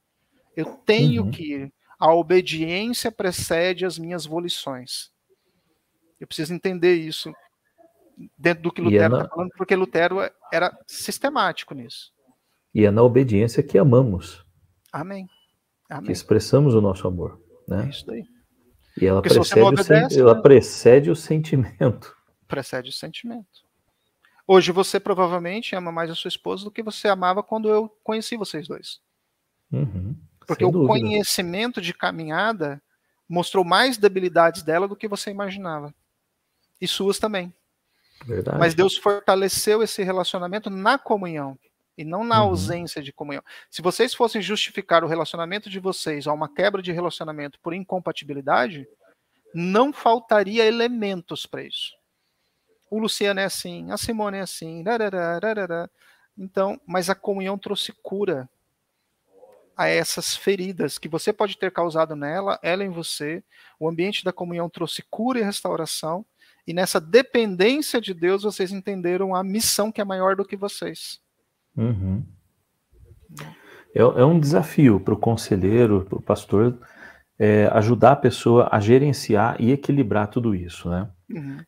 Eu tenho que ir. A obediência precede as minhas volições. Eu preciso entender isso dentro do que Lutero está falando, porque Lutero era sistemático nisso. E é na obediência que amamos. Amém. Amém. Que expressamos o nosso amor. Né? É isso daí. E ela precede o sentimento. Precede o sentimento. Hoje você provavelmente ama mais a sua esposa do que você amava quando eu conheci vocês dois. Porque o conhecimento de caminhada mostrou mais debilidades dela do que você imaginava. E suas também. Verdade. Mas Deus fortaleceu esse relacionamento na comunhão e não na ausência de comunhão. Se vocês fossem justificar o relacionamento de vocês a uma quebra de relacionamento por incompatibilidade, não faltaria elementos para isso. O Luciano é assim, a Simone é assim, então, mas a comunhão trouxe cura a essas feridas que você pode ter causado nela, ela em você. O ambiente da comunhão trouxe cura e restauração, e nessa dependência de Deus vocês entenderam a missão que é maior do que vocês. É um desafio para o conselheiro, para o pastor, ajudar a pessoa a gerenciar e equilibrar tudo isso, né?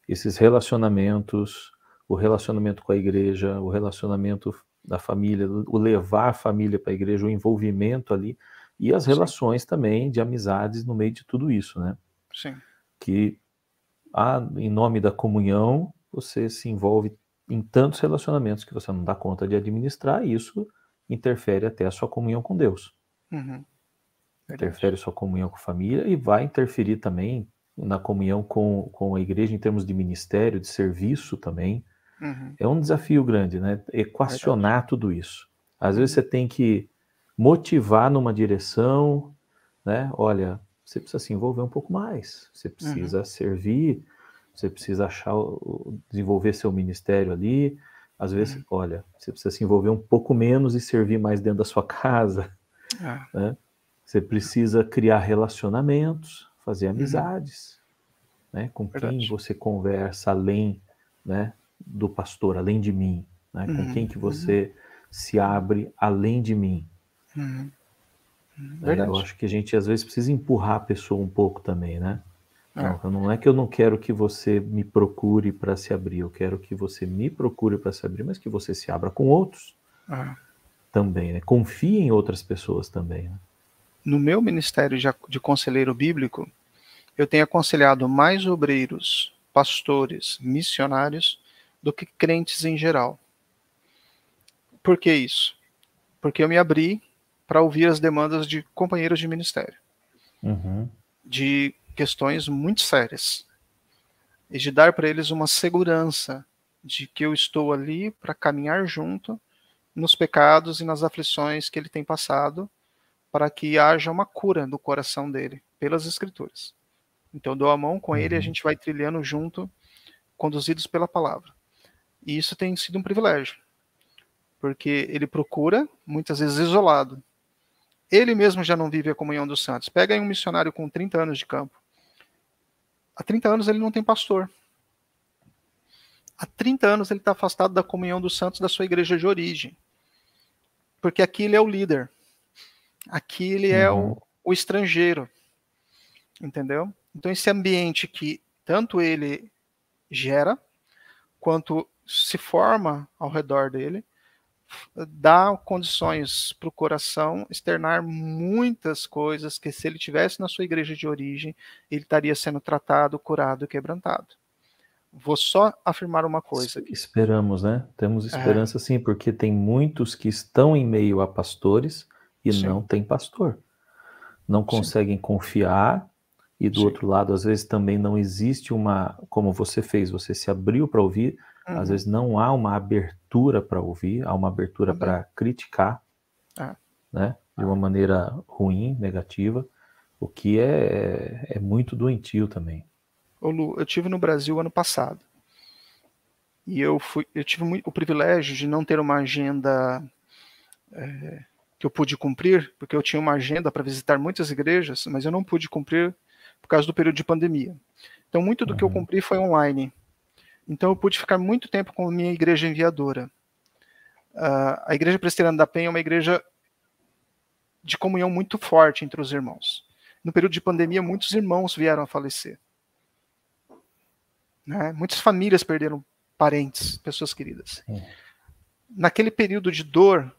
Esses relacionamentos, o relacionamento com a igreja, o relacionamento da família, o levar a família para a igreja, o envolvimento ali, e as relações também de amizades no meio de tudo isso, né? Sim. Que, em nome da comunhão, você se envolve em tantos relacionamentos que você não dá conta de administrar, e isso interfere até a sua comunhão com Deus. Interfere a sua comunhão com a família e vai interferir também na comunhão com a igreja em termos de ministério, de serviço também. É um desafio grande, né? Equacionar tudo isso. Às vezes você tem que motivar numa direção, né? Olha, você precisa se envolver um pouco mais, você precisa servir, você precisa desenvolver seu ministério ali. Às vezes, olha, você precisa se envolver um pouco menos e servir mais dentro da sua casa. Né? Você precisa criar relacionamentos, fazer amizades, né? Com quem você conversa além, né, do pastor, além de mim, né? Com quem que você se abre além de mim. Eu acho que a gente às vezes precisa empurrar a pessoa um pouco também, né? Não é que eu não quero que você me procure para se abrir, eu quero que você me procure para se abrir, mas que você se abra com outros também, né? Confie em outras pessoas também. Né? No meu ministério de conselheiro bíblico, eu tenho aconselhado mais obreiros, pastores, missionários, do que crentes em geral. Por que isso? Porque eu me abri para ouvir as demandas de companheiros de ministério. De questões muito sérias. e de dar para eles uma segurança de que eu estou ali para caminhar junto nos pecados e nas aflições que ele tem passado, para que haja uma cura no coração dele, pelas Escrituras. Então eu dou a mão com ele e a gente vai trilhando junto, conduzidos pela palavra. E isso tem sido um privilégio, porque ele procura, muitas vezes isolado. Ele mesmo já não vive a comunhão dos santos. Pega aí um missionário com 30 anos de campo. Há 30 anos ele não tem pastor. Há 30 anos ele está afastado da comunhão dos santos da sua igreja de origem. Porque aqui ele é o líder. Aqui ele é o estrangeiro. Entendeu? Então esse ambiente que tanto ele gera, quanto se forma ao redor dele, dá condições para o coração externar muitas coisas que, se ele tivesse na sua igreja de origem, ele estaria sendo tratado, curado e quebrantado. Vou só afirmar uma coisa aqui. Esperamos, né? Temos esperança sim, porque tem muitos que estão em meio a pastores e não tem pastor. Não conseguem confiar, e do outro lado, às vezes também não existe uma, como você fez, você se abriu para ouvir, às vezes não há uma abertura para ouvir, há uma abertura para criticar, né? De uma maneira ruim, negativa, o que é muito doentio também. Ô Lu, eu estive no Brasil ano passado, e eu tive o privilégio de não ter uma agenda que eu pude cumprir, porque eu tinha uma agenda para visitar muitas igrejas, mas eu não pude cumprir por causa do período de pandemia. Então, muito do que eu cumpri foi online. Então, eu pude ficar muito tempo com a minha igreja enviadora. A Igreja Presbiteriana da Penha é uma igreja de comunhão muito forte entre os irmãos. No período de pandemia, muitos irmãos vieram a falecer. Né? Muitas famílias perderam parentes, pessoas queridas. Naquele período de dor,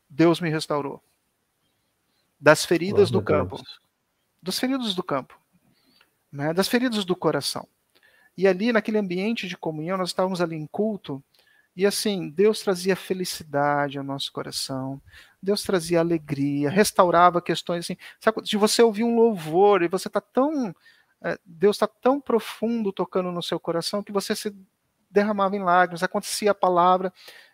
Deus me restaurou. Das feridas do campo. Dos feridos do campo. Né? Das feridas do coração. E ali, naquele ambiente de comunhão, nós estávamos ali em culto, e assim, Deus trazia felicidade ao nosso coração, Deus trazia alegria, restaurava questões assim, sabe, de você ouvir um louvor, e você está tão, Deus está tão profundo tocando no seu coração, que você se derramava em lágrimas, acontecia a palavra,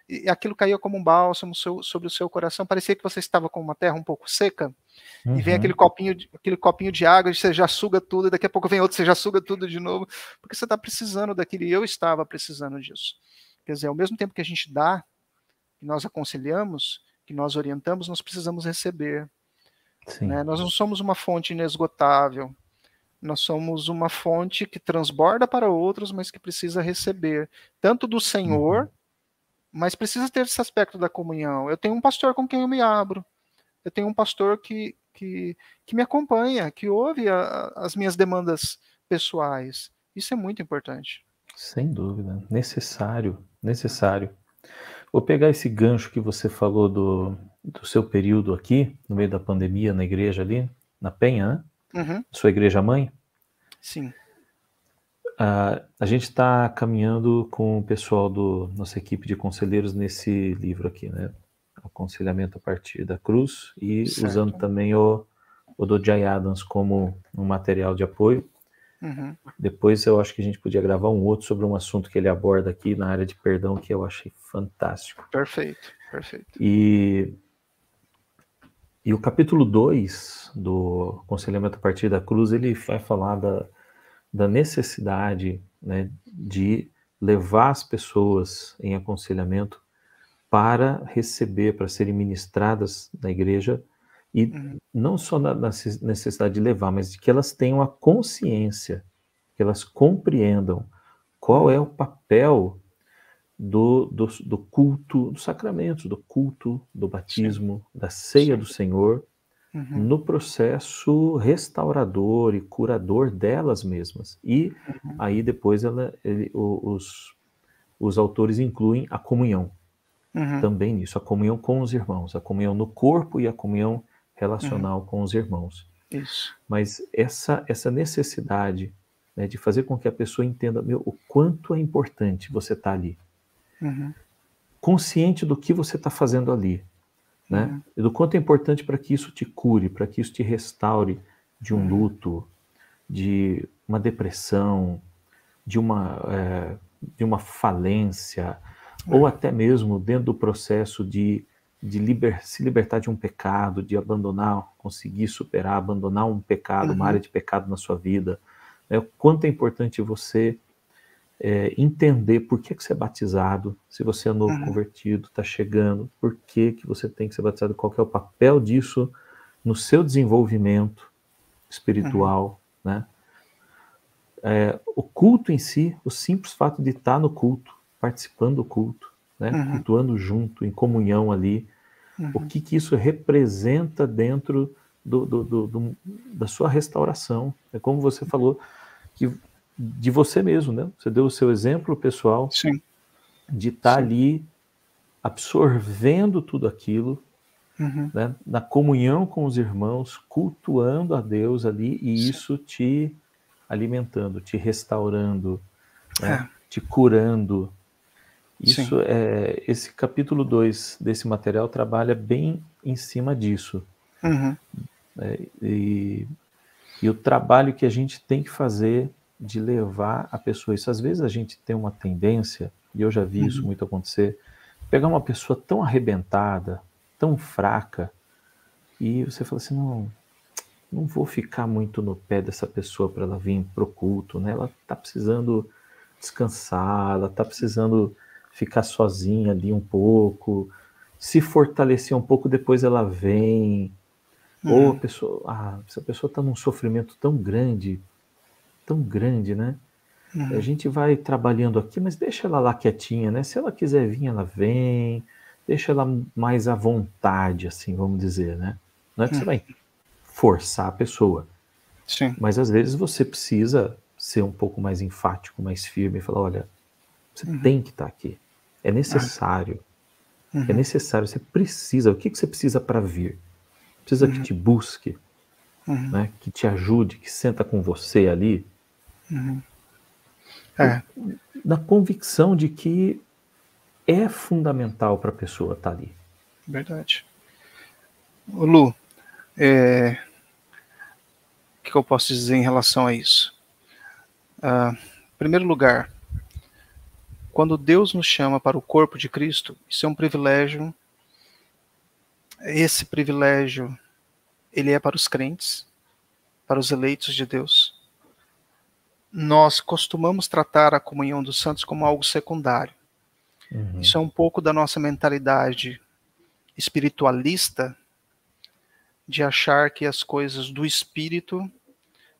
e aquilo caía como um bálsamo sobre o seu coração, parecia que você estava com uma terra um pouco seca, e vem aquele copinho de água, e você já suga tudo, e daqui a pouco vem outro, você já suga tudo de novo, porque você está precisando daquilo, e eu estava precisando disso. Quer dizer, ao mesmo tempo que a gente dá, que nós aconselhamos, que nós orientamos, nós precisamos receber. Né? Nós não somos uma fonte inesgotável, nós somos uma fonte que transborda para outros, mas que precisa receber, tanto do Senhor, mas precisa ter esse aspecto da comunhão. Eu tenho um pastor com quem eu me abro, eu tenho um pastor que me acompanha, que ouve as minhas demandas pessoais. Isso é muito importante. Sem dúvida, necessário. Vou pegar esse gancho que você falou do seu período aqui, no meio da pandemia, na igreja ali, na Penha, né? Sua igreja mãe. Sim. A gente está caminhando com o pessoal da nossa equipe de conselheiros nesse livro aqui, né? Aconselhamento a partir da cruz, e usando também o do Jay Adams como um material de apoio. Depois eu acho que a gente podia gravar um outro sobre um assunto que ele aborda aqui na área de perdão, que eu achei fantástico. Perfeito. E o capítulo 2 do Aconselhamento a partir da cruz, ele vai falar da necessidade, né, de levar as pessoas em aconselhamento para receber, para serem ministradas na igreja, e não só na necessidade de levar, mas de que elas tenham a consciência, que elas compreendam qual é o papel do culto, dos sacramentos, do culto, do batismo, da ceia do Senhor, no processo restaurador e curador delas mesmas. E aí depois os autores incluem a comunhão também nisso, a comunhão com os irmãos, a comunhão no corpo e a comunhão relacional com os irmãos. Isso. Mas essa necessidade, né, de fazer com que a pessoa entenda o quanto é importante você estar ali, consciente do que você está fazendo ali, né? E do quanto é importante para que isso te cure, para que isso te restaure de um luto, de uma depressão, de uma falência, ou até mesmo dentro do processo de se libertar de um pecado, de abandonar, conseguir superar, abandonar um pecado, uma área de pecado na sua vida. O quanto é importante você entender por que você é batizado, se você é novo convertido, está chegando, por que você tem que ser batizado, qual que é o papel disso no seu desenvolvimento espiritual, né? O culto em si, o simples fato de estar no culto, participando do culto, né? Cultuando junto, em comunhão ali, o que isso representa dentro da sua restauração. É como você falou, de você mesmo, né? Você deu o seu exemplo pessoal. Sim. De estar ali absorvendo tudo aquilo, né? Na comunhão com os irmãos, cultuando a Deus ali, e isso te alimentando, te restaurando, né? Te curando. Isso esse capítulo 2 desse material trabalha bem em cima disso. E o trabalho que a gente tem que fazer de levar a pessoa, isso às vezes a gente tem uma tendência, e eu já vi isso muito acontecer, pegar uma pessoa tão arrebentada, tão fraca, e você fala assim, não vou ficar muito no pé dessa pessoa para ela vir pro culto, né? Ela está precisando descansar, ela está precisando ficar sozinha ali um pouco, se fortalecer um pouco, depois ela vem. Ou a pessoa, essa pessoa está num sofrimento tão grande, né? A gente vai trabalhando aqui, mas deixa ela lá quietinha, né? Se ela quiser vir, ela vem, deixa ela mais à vontade, assim, vamos dizer, né? Não é que você vai forçar a pessoa. Sim. Mas às vezes você precisa ser um pouco mais enfático, mais firme, e falar, olha, você tem que estar aqui. É necessário. É necessário, você precisa. O que você precisa para vir? Precisa que te busque, né? Que te ajude, que senta com você ali. Na convicção de que é fundamental para a pessoa estar ali. Verdade. Lu, o que eu posso dizer em relação a isso? Em primeiro lugar, quando Deus nos chama para o corpo de Cristo, isso é um privilégio. Esse privilégio, ele é para os crentes, para os eleitos de Deus. Nós costumamos tratar a comunhão dos santos como algo secundário. Isso é um pouco da nossa mentalidade espiritualista, de achar que as coisas do espírito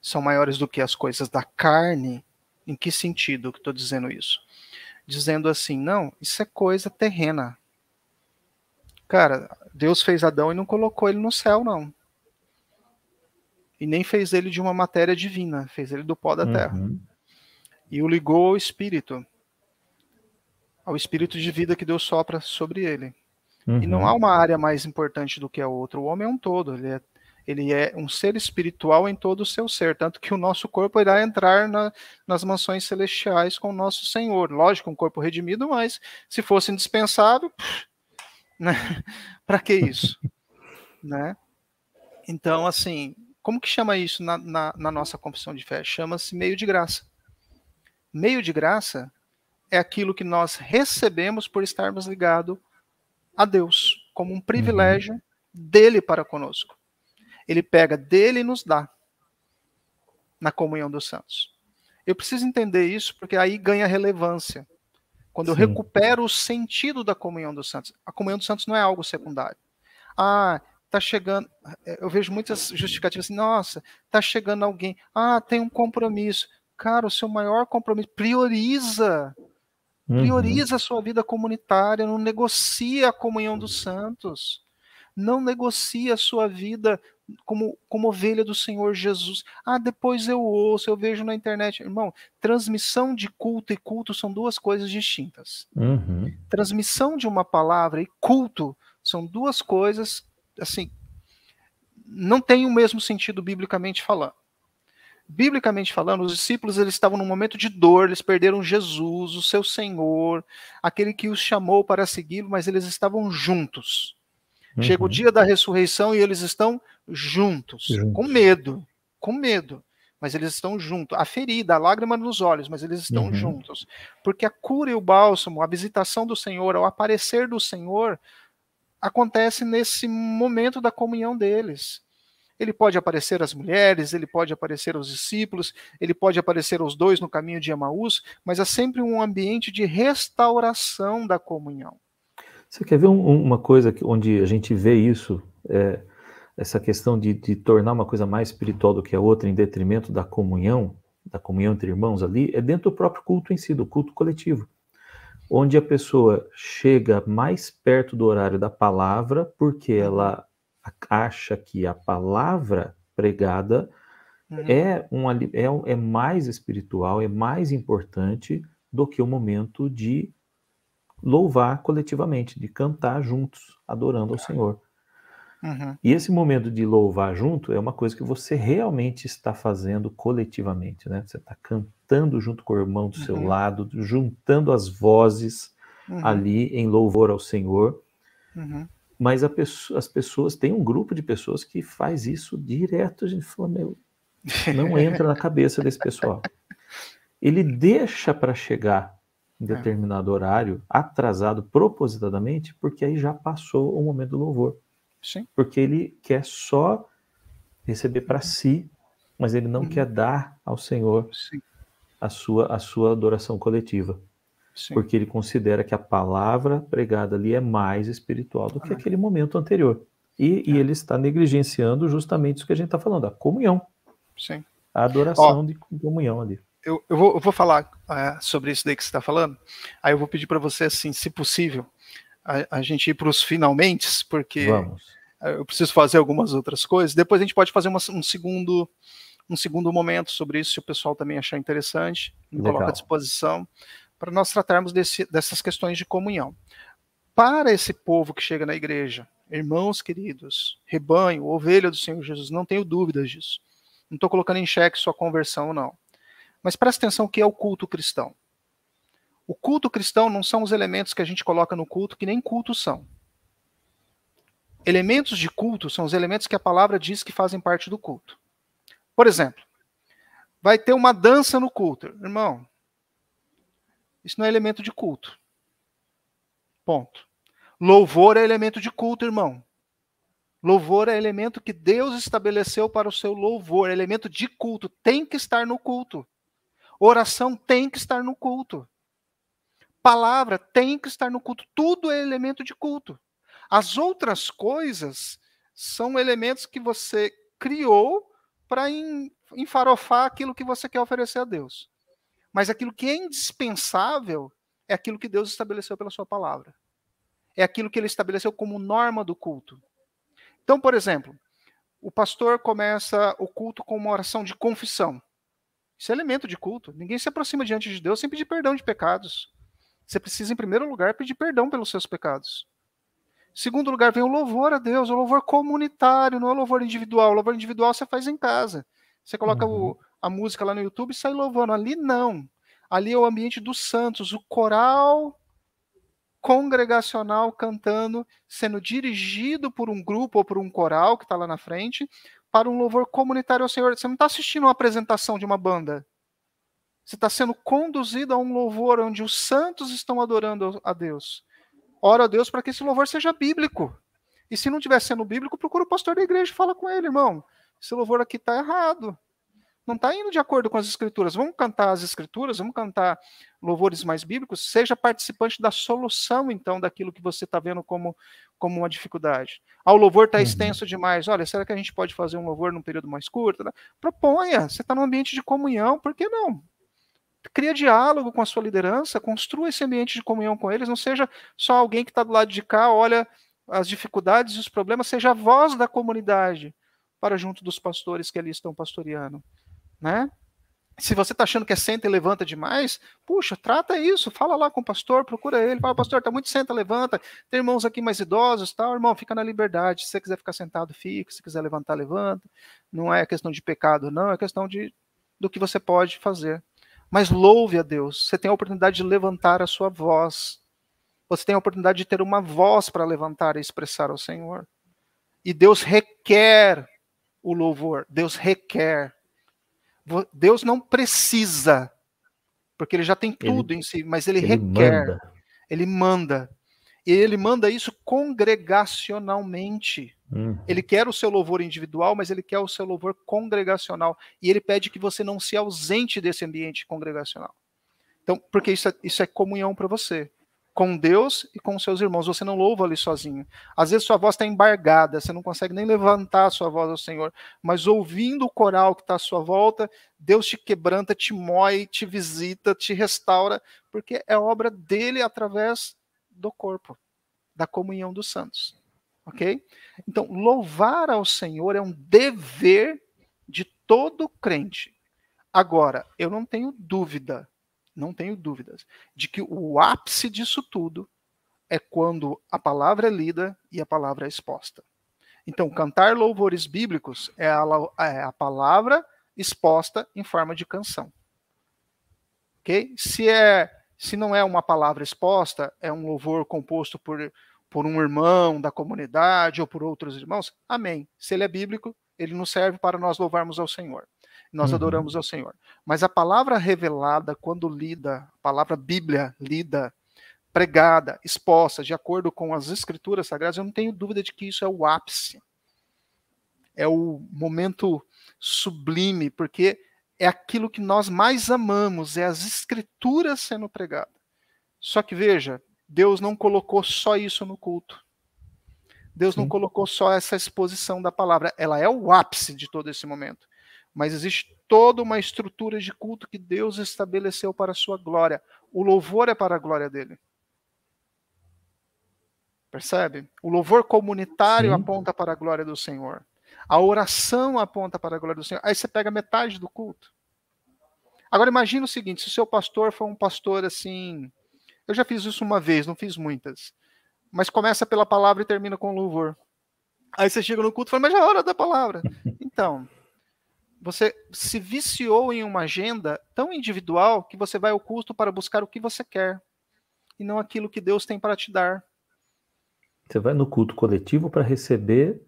são maiores do que as coisas da carne. Em que sentido que estou dizendo isso? Dizendo assim, não, isso é coisa terrena. Cara, Deus fez Adão e não colocou ele no céu, não. E nem fez ele de uma matéria divina, fez ele do pó da terra. E o ligou ao espírito de vida que Deus sopra sobre ele. E não há uma área mais importante do que a outra. O homem é um todo, ele é um ser espiritual em todo o seu ser, tanto que o nosso corpo irá entrar nas mansões celestiais com o nosso Senhor. Lógico, um corpo redimido, mas se fosse indispensável, né? Para que isso? Né? Então, assim, como que chama isso na nossa confissão de fé? Chama-se meio de graça. Meio de graça é aquilo que nós recebemos por estarmos ligados a Deus, como um privilégio dele para conosco. Ele pega dele e nos dá na comunhão dos santos. Eu preciso entender isso porque aí ganha relevância. Quando eu recupero o sentido da comunhão dos santos. A comunhão dos santos não é algo secundário. Tá chegando, eu vejo muitas justificativas assim, nossa, tá chegando alguém, tem um compromisso. Cara, o seu maior compromisso, prioriza a sua vida comunitária, não negocia a comunhão dos santos, não negocia a sua vida como ovelha do Senhor Jesus. Depois eu ouço, eu vejo na internet. Irmão, transmissão de culto e culto são duas coisas distintas. Transmissão de uma palavra e culto são duas coisas, assim, não tem o mesmo sentido biblicamente falando. Biblicamente falando, os discípulos eles estavam num momento de dor, eles perderam Jesus, o seu Senhor, aquele que os chamou para segui-lo, mas eles estavam juntos. Chega o dia da ressurreição e eles estão juntos. Com medo, mas eles estão juntos. A ferida, a lágrima nos olhos, mas eles estão juntos. Porque a cura e o bálsamo, a visitação do Senhor, o aparecer do Senhor, acontece nesse momento da comunhão deles. Ele pode aparecer às mulheres, ele pode aparecer aos discípulos, ele pode aparecer aos dois no caminho de Emaús, mas é sempre um ambiente de restauração da comunhão. Você quer ver uma coisa onde a gente vê isso, essa questão de tornar uma coisa mais espiritual do que a outra em detrimento da comunhão entre irmãos ali, é dentro do próprio culto em si, do culto coletivo, onde a pessoa chega mais perto do horário da palavra, porque ela acha que a palavra pregada é mais espiritual, é mais importante do que o momento de louvar coletivamente, de cantar juntos, adorando ao Senhor. E esse momento de louvar junto é uma coisa que você realmente está fazendo coletivamente, né? Você está cantando junto com o irmão do seu lado, juntando as vozes ali em louvor ao Senhor. Mas as pessoas, tem um grupo de pessoas que faz isso direto. A gente fala, meu, não entra na cabeça desse pessoal. Ele deixa para chegar em determinado horário, atrasado propositadamente, porque aí já passou o momento do louvor. Sim. Porque ele quer só receber para si, mas ele não quer dar ao Senhor a sua adoração coletiva. Sim. Porque ele considera que a palavra pregada ali é mais espiritual do que aquele momento anterior. E ele está negligenciando justamente isso que a gente está falando, a comunhão. Sim. A adoração de comunhão ali. Eu vou falar sobre isso daí que você está falando, aí eu vou pedir para você, assim, se possível, a gente ir para os finalmente, porque eu preciso fazer algumas outras coisas. Depois a gente pode fazer um segundo momento sobre isso, se o pessoal também achar interessante, me coloca à disposição, para nós tratarmos dessas questões de comunhão. Para esse povo que chega na igreja, irmãos queridos, rebanho, ovelha do Senhor Jesus, não tenho dúvidas disso. Não estou colocando em xeque sua conversão, não. Mas presta atenção o que é o culto cristão. O culto cristão não são os elementos que a gente coloca no culto, que nem cultos são. Elementos de culto são os elementos que a palavra diz que fazem parte do culto. Por exemplo, vai ter uma dança no culto. Irmão, isso não é elemento de culto. Ponto. Louvor é elemento de culto, irmão. Louvor é elemento que Deus estabeleceu para o seu louvor. É elemento de culto. Tem que estar no culto. Oração tem que estar no culto. Palavra tem que estar no culto. Tudo é elemento de culto. As outras coisas são elementos que você criou para enfarofar aquilo que você quer oferecer a Deus. Mas aquilo que é indispensável é aquilo que Deus estabeleceu pela sua palavra. É aquilo que ele estabeleceu como norma do culto. Então, por exemplo, o pastor começa o culto com uma oração de confissão. Isso é elemento de culto. Ninguém se aproxima diante de Deus sem pedir perdão de pecados. Você precisa, em primeiro lugar, pedir perdão pelos seus pecados. Em segundo lugar, vem o louvor a Deus, o louvor comunitário, não é o louvor individual. O louvor individual você faz em casa. Você coloca a música lá no YouTube e sai louvando. Ali não. Ali é o ambiente dos santos, o coral congregacional cantando, sendo dirigido por um grupo ou por um coral que está lá na frente, para um louvor comunitário ao Senhor. Você não está assistindo uma apresentação de uma banda. Você está sendo conduzido a um louvor onde os santos estão adorando a Deus. Ora a Deus para que esse louvor seja bíblico. E se não estiver sendo bíblico, procura o pastor da igreja e fala com ele, irmão, esse louvor aqui está errado. Não está indo de acordo com as escrituras. Vamos cantar as escrituras, vamos cantar louvores mais bíblicos. Seja participante da solução, então, daquilo que você está vendo como uma dificuldade. O louvor está extenso demais. Olha, será que a gente pode fazer um louvor num período mais curto? Proponha. Você está num ambiente de comunhão, por que não? Cria diálogo com a sua liderança, construa esse ambiente de comunhão com eles. Não seja só alguém que está do lado de cá, olha as dificuldades e os problemas, seja a voz da comunidade para junto dos pastores que ali estão pastoreando. Né? Se você está achando que é senta e levanta demais, puxa, trata isso, fala lá com o pastor, procura ele, fala, pastor, está muito senta, levanta, tem irmãos aqui mais idosos, tal, irmão, fica na liberdade, se você quiser ficar sentado, fica, se quiser levantar, levanta, não é questão de pecado, não, é questão do que você pode fazer. Mas louve a Deus, você tem a oportunidade de levantar a sua voz, você tem a oportunidade de ter uma voz para levantar e expressar ao Senhor, e Deus requer o louvor, Deus requer. Deus não precisa, porque ele já tem tudo em si, mas ele requer, manda. ele manda. E ele manda isso congregacionalmente. Ele quer o seu louvor individual, mas ele quer o seu louvor congregacional. E ele pede que você não se ausente desse ambiente congregacional. Então, porque isso é comunhão para você. Com Deus e com os seus irmãos. Você não louva ali sozinho. Às vezes sua voz está embargada, você não consegue nem levantar a sua voz ao Senhor. Mas ouvindo o coral que está à sua volta, Deus te quebranta, te moe, te visita, te restaura, porque é obra dele através do corpo, da comunhão dos santos. Ok? Então, louvar ao Senhor é um dever de todo crente. Agora, eu não tenho dúvidas de que o ápice disso tudo é quando a palavra é lida e a palavra é exposta. Então, cantar louvores bíblicos é a palavra exposta em forma de canção. Ok? Se não é uma palavra exposta, é um louvor composto por um irmão da comunidade ou por outros irmãos, amém. Se ele é bíblico, ele nos serve para nós louvarmos ao Senhor. Nós adoramos ao Senhor. Mas a palavra revelada, quando lida, a palavra Bíblia lida, pregada, exposta, de acordo com as Escrituras Sagradas, eu não tenho dúvida de que isso é o ápice. É o momento sublime, porque é aquilo que nós mais amamos, é as Escrituras sendo pregadas. Só que veja, Deus não colocou só isso no culto. Deus não colocou só essa exposição da palavra. Ela é o ápice de todo esse momento. Mas existe toda uma estrutura de culto que Deus estabeleceu para a sua glória. O louvor é para a glória dele. Percebe? O louvor comunitário aponta para a glória do Senhor. A oração aponta para a glória do Senhor. Aí você pega metade do culto. Agora imagina o seguinte, se o seu pastor for um pastor assim... Eu já fiz isso uma vez, não fiz muitas. Mas começa pela palavra e termina com louvor. Aí você chega no culto e fala, mas já é hora da palavra. Então... Você se viciou em uma agenda tão individual que você vai ao culto para buscar o que você quer e não aquilo que Deus tem para te dar. Você vai no culto coletivo para receber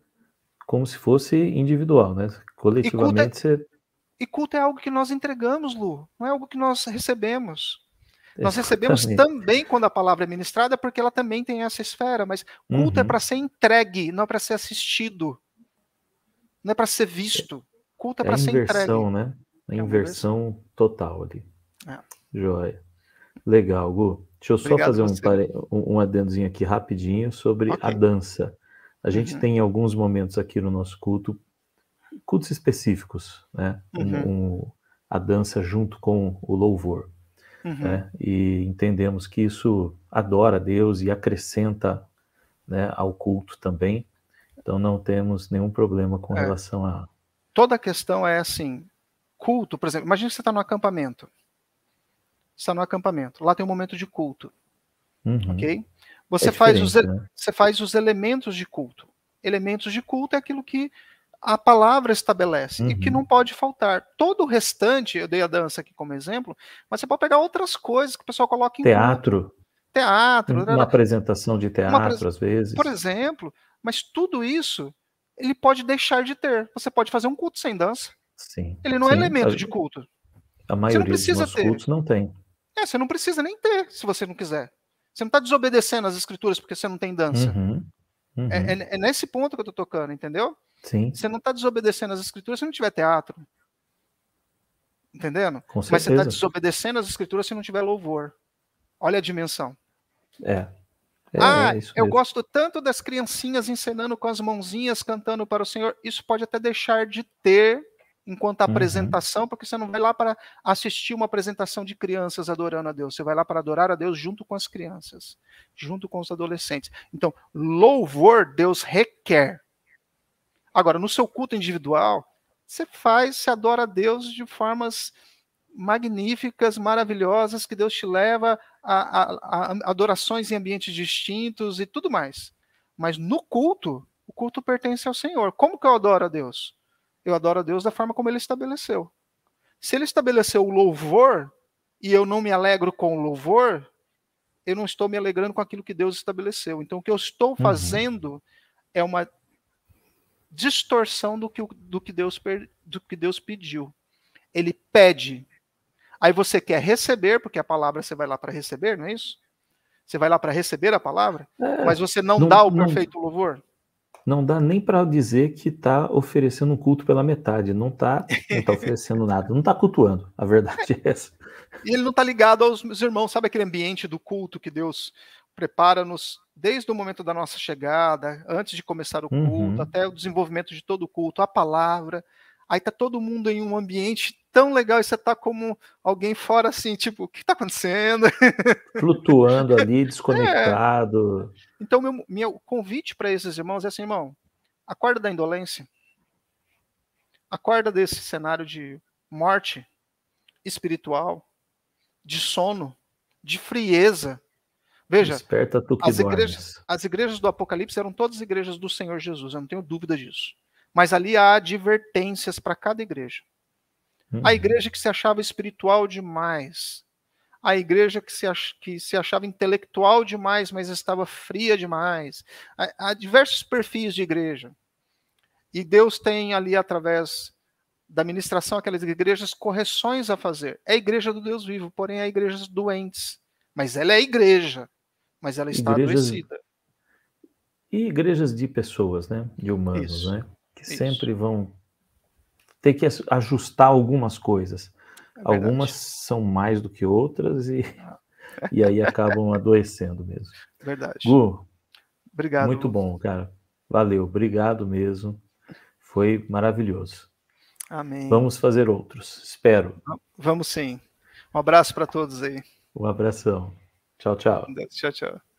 como se fosse individual, né? Coletivamente E culto é algo que nós entregamos, Lu. Não é algo que nós recebemos. Nós Exatamente. recebemos também quando a palavra é ministrada, porque ela também tem essa esfera. Mas culto é para ser entregue, não é para ser assistido. Não é para ser visto. Culto é para ser entregue. Né? A inversão total ali. Joia. Legal, Gu. Deixa eu só fazer um adendozinho aqui rapidinho sobre a dança. A gente tem alguns momentos aqui no nosso cultos específicos, né? A dança junto com o louvor. Né? E entendemos que isso adora a Deus e acrescenta, né, ao culto também. Então não temos nenhum problema com relação a... Toda a questão é assim, culto, por exemplo, imagina que você está no acampamento. Você está no acampamento, lá tem um momento de culto. Ok? Você faz os elementos de culto. Elementos de culto é aquilo que a palavra estabelece e que não pode faltar. Todo o restante, eu dei a dança aqui como exemplo, mas você pode pegar outras coisas que o pessoal coloca em teatro. Teatro. Uma apresentação de teatro, às vezes. Por exemplo, mas tudo isso ele pode deixar de ter. Você pode fazer um culto sem dança. Sim. Ele não é elemento de culto. A maioria dos nossos cultos não tem. Você não precisa nem ter, se você não quiser. Você não está desobedecendo as escrituras porque você não tem dança. É nesse ponto que eu estou tocando, entendeu? Sim. Você não está desobedecendo as escrituras se não tiver teatro. Entendendo? Com certeza. Mas você está desobedecendo as escrituras se não tiver louvor. Olha a dimensão. Eu gosto tanto das criancinhas encenando com as mãozinhas, cantando para o Senhor. Isso pode até deixar de ter enquanto apresentação, porque você não vai lá para assistir uma apresentação de crianças adorando a Deus. Você vai lá para adorar a Deus junto com as crianças, junto com os adolescentes. Então, louvor Deus requer. Agora, no seu culto individual, você adora a Deus de formas magníficas, maravilhosas, que Deus te leva a adorações em ambientes distintos e tudo mais. Mas no culto, o culto pertence ao Senhor. Como que eu adoro a Deus? Eu adoro a Deus da forma como Ele estabeleceu. Se Ele estabeleceu o louvor, e eu não me alegro com o louvor, eu não estou me alegrando com aquilo que Deus estabeleceu. Então, o que eu estou fazendo é uma distorção do que Deus pediu. ele pede. Aí você quer receber, porque a palavra você vai lá para receber, não é isso? Você vai lá para receber a palavra, mas você não dá o perfeito louvor. Não dá nem para dizer que está oferecendo um culto pela metade. Não está oferecendo nada. Não está cultuando. A verdade é essa. E ele não está ligado aos meus irmãos. Sabe aquele ambiente do culto que Deus prepara-nos desde o momento da nossa chegada, antes de começar o culto, até o desenvolvimento de todo o culto, a palavra. Aí está todo mundo em um ambiente tão legal e você está como alguém fora assim, tipo, o que está acontecendo? Flutuando ali, desconectado. Então, meu convite para esses irmãos é assim, irmão, acorda da indolência, acorda desse cenário de morte espiritual, de sono, de frieza. Veja, Desperta tu que dormes. As igrejas do Apocalipse eram todas igrejas do Senhor Jesus, eu não tenho dúvida disso. Mas ali há advertências para cada igreja. A igreja que se achava espiritual demais, a igreja que se achava intelectual demais, mas estava fria demais. Há diversos perfis de igreja. E Deus tem ali, através da ministração àquelas igrejas, correções a fazer. É a igreja do Deus vivo, porém há igrejas doentes. Mas ela é igreja, mas ela está adoecida. E igrejas de pessoas, né? De humanos, Isso. né? Que sempre vão ter que ajustar algumas coisas. Algumas são mais do que outras e aí acabam adoecendo mesmo. Verdade. Gu, obrigado. Muito bom, cara. Valeu, obrigado mesmo. Foi maravilhoso. Amém. Vamos fazer outros, espero. Vamos sim. Um abraço para todos aí. Um abração. Tchau, tchau. Tchau, tchau.